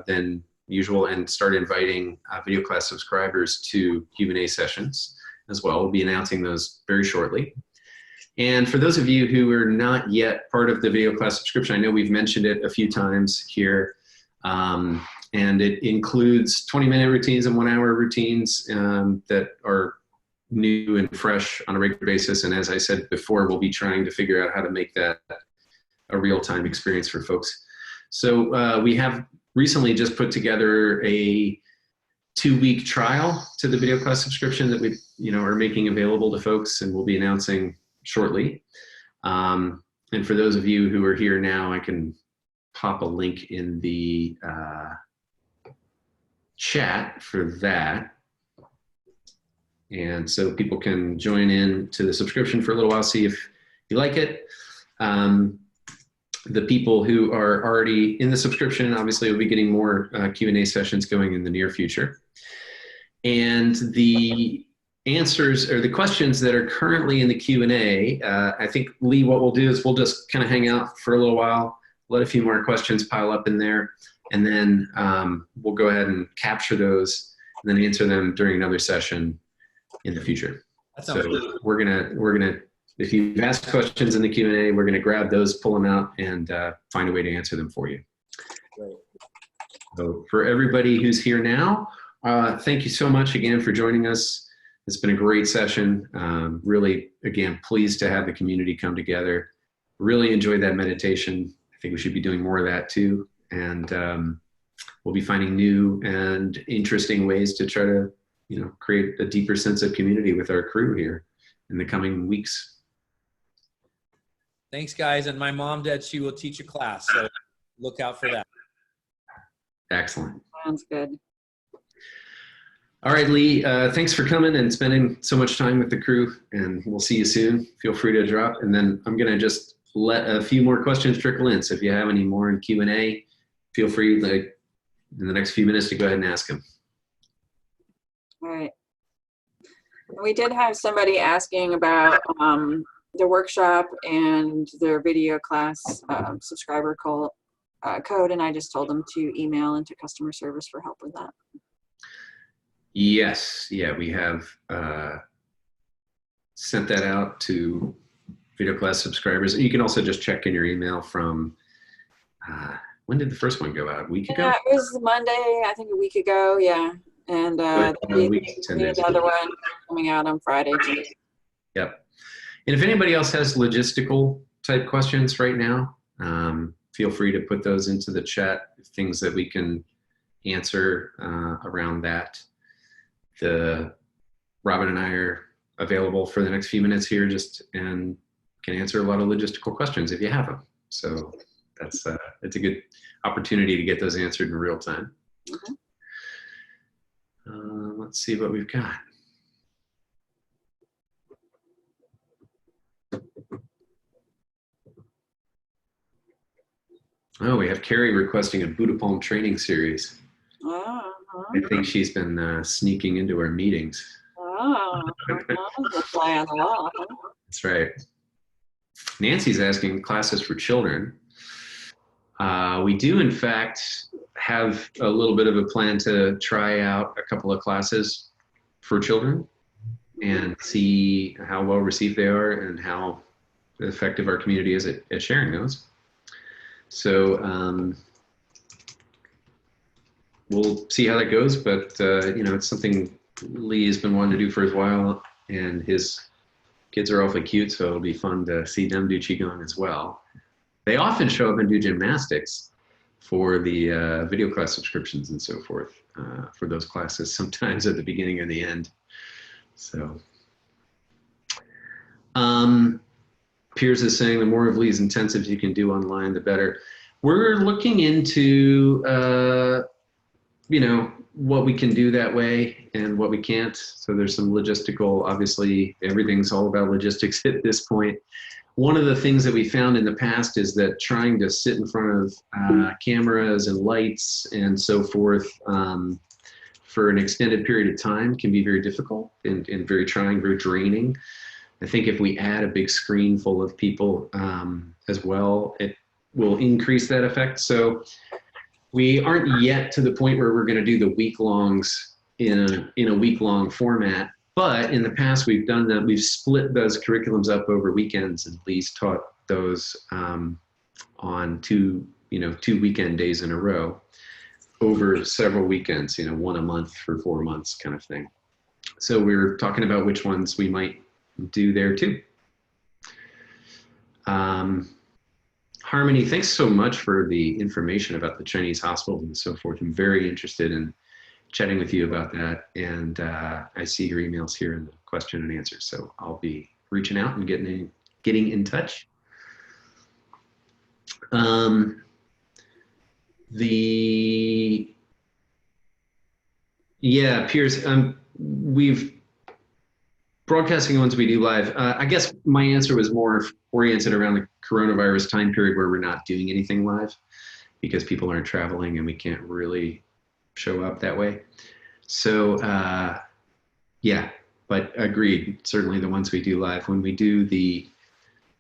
than usual and start inviting video class subscribers to Q&A sessions as well. We'll be announcing those very shortly. And for those of you who are not yet part of the video class subscription, I know we've mentioned it a few times here, and it includes 20-minute routines and 1-hour routines that are new and fresh on a regular basis. And as I said before, we'll be trying to figure out how to make that a real-time experience for folks. So we have recently just put together a 2-week trial to the video class subscription that we are making available to folks, and we'll be announcing shortly. And for those of you who are here now, I can pop a link in the chat for that. And so people can join in to the subscription for a little while, see if you like it. The people who are already in the subscription, obviously, will be getting more Q&A sessions going in the near future. And the answers or the questions that are currently in the Q&A, I think, Lee, what we'll do is we'll just kind of hang out for a little while, let a few more questions pile up in there, and then we'll go ahead and capture those and then answer them during another session in the future. So we're gonna, if you've asked questions in the Q&A, we're gonna grab those, pull them out, and find a way to answer them for you.
Great.
So for everybody who's here now, thank you so much again for joining us. It's been a great session. Really, again, pleased to have the community come together. Really enjoyed that meditation. I think we should be doing more of that too. And we'll be finding new and interesting ways to try to, create a deeper sense of community with our crew here in the coming weeks.
Thanks, guys. And my mom said she will teach a class, so look out for that.
Excellent.
Sounds good.
All right, Lee, thanks for coming and spending so much time with the crew, and we'll see you soon. Feel free to drop, and then I'm going to just let a few more questions trickle in. So if you have any more in Q&A, feel free, in the next few minutes, to go ahead and ask them.
All right. We did have somebody asking about the workshop and their video class subscriber code, and I just told them to email into customer service for help with that.
Yes, yeah, we have sent that out to video class subscribers. You can also just check in your email from, when did the first one go out? A week ago?
Yeah, it was Monday, I think a week ago, yeah. And
a week, 10 days
the other one coming out on Friday too.
Yep. And if anybody else has logistical type questions right now, feel free to put those into the chat, things that we can answer around that. Robin and I are available for the next few minutes here and can answer a lot of logistical questions if you have them. So it's a good opportunity to get those answered in real time.
Mm-hmm.
Let's see what we've got. Oh, we have Carrie requesting a Buddha Palm training series. I think she's been sneaking into our meetings.
The fly on the wall.
That's right. Nancy's asking classes for children. We do, in fact, have a little bit of a plan to try out a couple of classes for children and see how well received they are and how effective our community is at sharing those. So we'll see how that goes, but it's something Lee has been wanting to do for a while, and his kids are awfully cute, so it'll be fun to see them do Qigong as well. They often show up and do gymnastics for the video class subscriptions and so forth for those classes, sometimes at the beginning or the end. So Piers is saying the more of Lee's intensives you can do online, the better. We're looking into what we can do that way and what we can't. So there's some logistical, obviously everything's all about logistics at this point. One of the things that we found in the past is that trying to sit in front of cameras and lights and so forth for an extended period of time can be very difficult and very trying, very draining. I think if we add a big screen full of people as well, it will increase that effect. So we aren't yet to the point where we're going to do the week-longs in a week-long format. But in the past, we've done that. We've split those curriculums up over weekends, and Lee's taught those on two weekend days in a row over several weekends, one a month for 4 months kind of thing. So we're talking about which ones we might do there too. Harmony, thanks so much for the information about the Chinese hospitals and so forth. I'm very interested in chatting with you about that. And I see your emails here in the question and answer. So I'll be reaching out and getting in touch. Piers, we've broadcasting ones we do live. I guess my answer was more oriented around the coronavirus time period where we're not doing anything live because people aren't traveling and we can't really show up that way. So but agreed, certainly the ones we do live. When we do the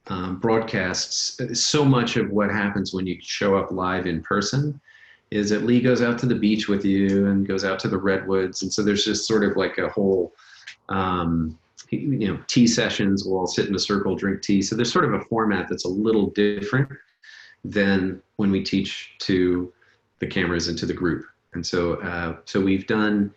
broadcasts, so much of what happens when you show up live in person is that Lee goes out to the beach with you and goes out to the redwoods. And so there's just sort of like a whole, tea sessions, we'll all sit in a circle, drink tea. So there's sort of a format that's a little different than when we teach to the cameras and to the group. And so we've done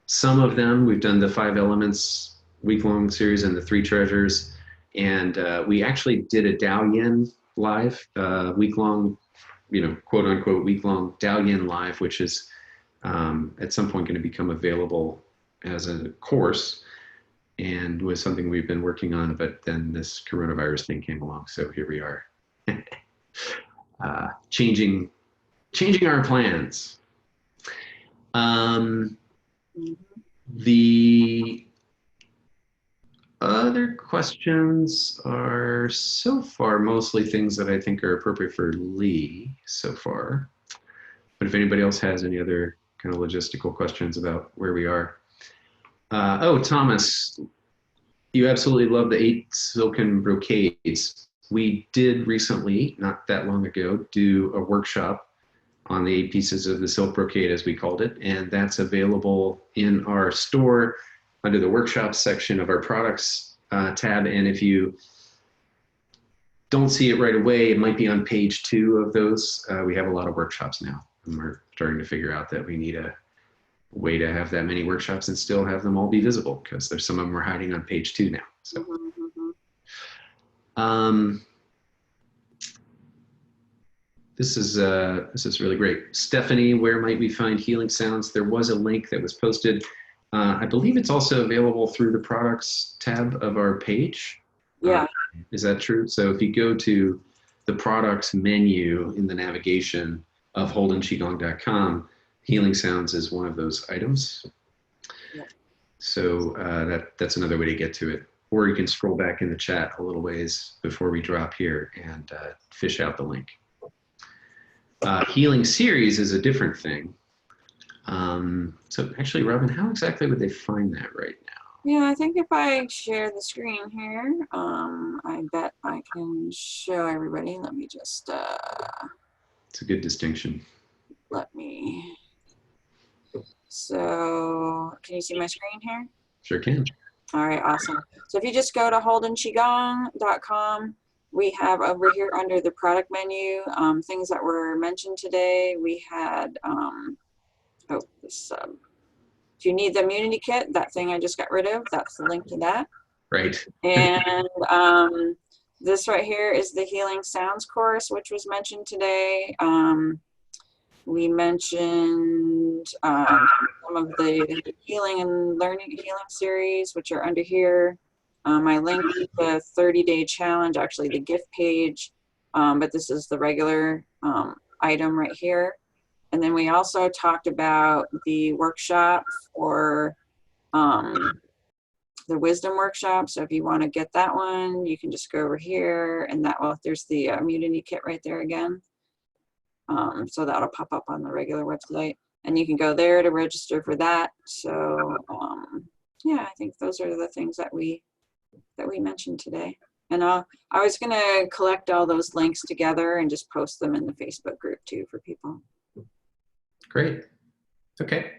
some of them. We've done the 5 Elements week-long series and the 3 Treasures. And we actually did a Dao Yin live, week-long, quote unquote, week-long Dao Yin live, which is at some point going to become available as a course and was something we've been working on, but then this coronavirus thing came along. So here we are changing our plans. The other questions are so far mostly things that I think are appropriate for Lee so far. But if anybody else has any other kind of logistical questions about where we are. Thomas, you absolutely love the 8 silken brocades. We did recently, not that long ago, do a workshop on the 8 pieces of the silk brocade, as we called it. And that's available in our store under the workshops section of our products tab. And if you don't see it right away, it might be on page 2 of those. We have a lot of workshops now, and we're starting to figure out that we need a way to have that many workshops and still have them all be visible, because there's some of them are hiding on page 2 now. So, this is really great. Stephanie, where might we find healing sounds? There was a link that was posted. I believe it's also available through the products tab of our page.
Yeah.
Is that true? So if you go to the products menu in the navigation of holdenqigong.com, healing sounds is one of those items.
Yeah.
So that's another way to get to it. Or you can scroll back in the chat a little ways before we drop here and fish out the link. Healing series is a different thing. So actually, Robin, how exactly would they find that right now?
Yeah, I think if I share the screen here, I bet I can show everybody. Let me just...
It's a good distinction.
let me... So, can you see my screen here?
Sure can.
All right, awesome. So if you just go to holdenqigong.com, we have over here under the product menu, things that were mentioned today. We had, if you need the immunity kit, that thing I just got rid of, that's the link to that.
Right.
And this right here is the Healing Sounds course, which was mentioned today. We mentioned some of the healing and healing series, which are under here. I linked the 30-day challenge, actually the gift page, but this is the regular item right here. And then we also talked about the workshop for the wisdom workshop. So if you want to get that one, you can just go over here, and that will, there's the immunity kit right there again. So that'll pop up on the regular website, and you can go there to register for that. So yeah, I think those are the things that we mentioned today. And I was going to collect all those links together and just post them in the Facebook group too for people.
Great. Okay.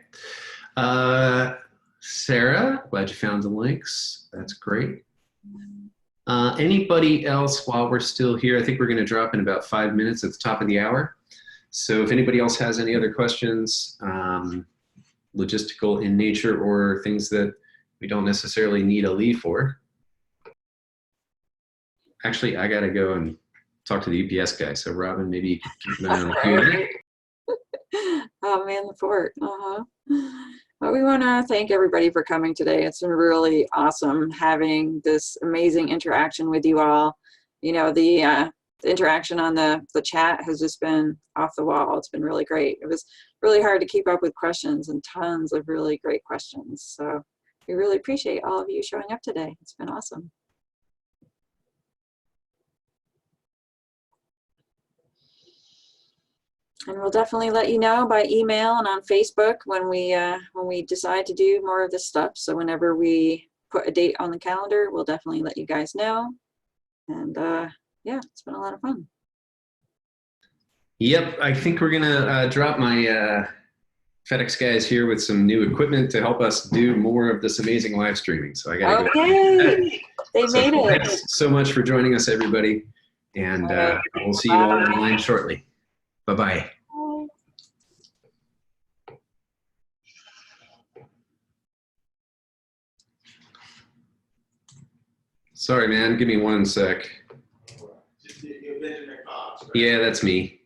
Sarah, glad you found the links. That's great. Anybody else while we're still here? I think we're going to drop in about 5 minutes at the top of the hour. So if anybody else has any other questions, logistical in nature or things that we don't necessarily need a leave for. Actually, I got to go and talk to the UPS guy. So Robin, maybe you can keep an eye on the Q&A.
Oh man, the fort. Well, we want to thank everybody for coming today. It's been really awesome having this amazing interaction with you all. You know, the interaction on the chat has just been off the wall. It's been really great. It was really hard to keep up with questions, and tons of really great questions. So we really appreciate all of you showing up today. It's been awesome. And we'll definitely let you know by email and on Facebook when we decide to do more of this stuff. So whenever we put a date on the calendar, we'll definitely let you guys know. And yeah, it's been a lot of fun.
Yep, I think we're gonna drop my FedEx guys here with some new equipment to help us do more of this amazing live streaming. So I gotta go.
Okay, they made it.
Thanks so much for joining us, everybody. And we'll see you all online shortly. Bye-bye. Sorry, man. Give me 1 sec. Yeah, that's me.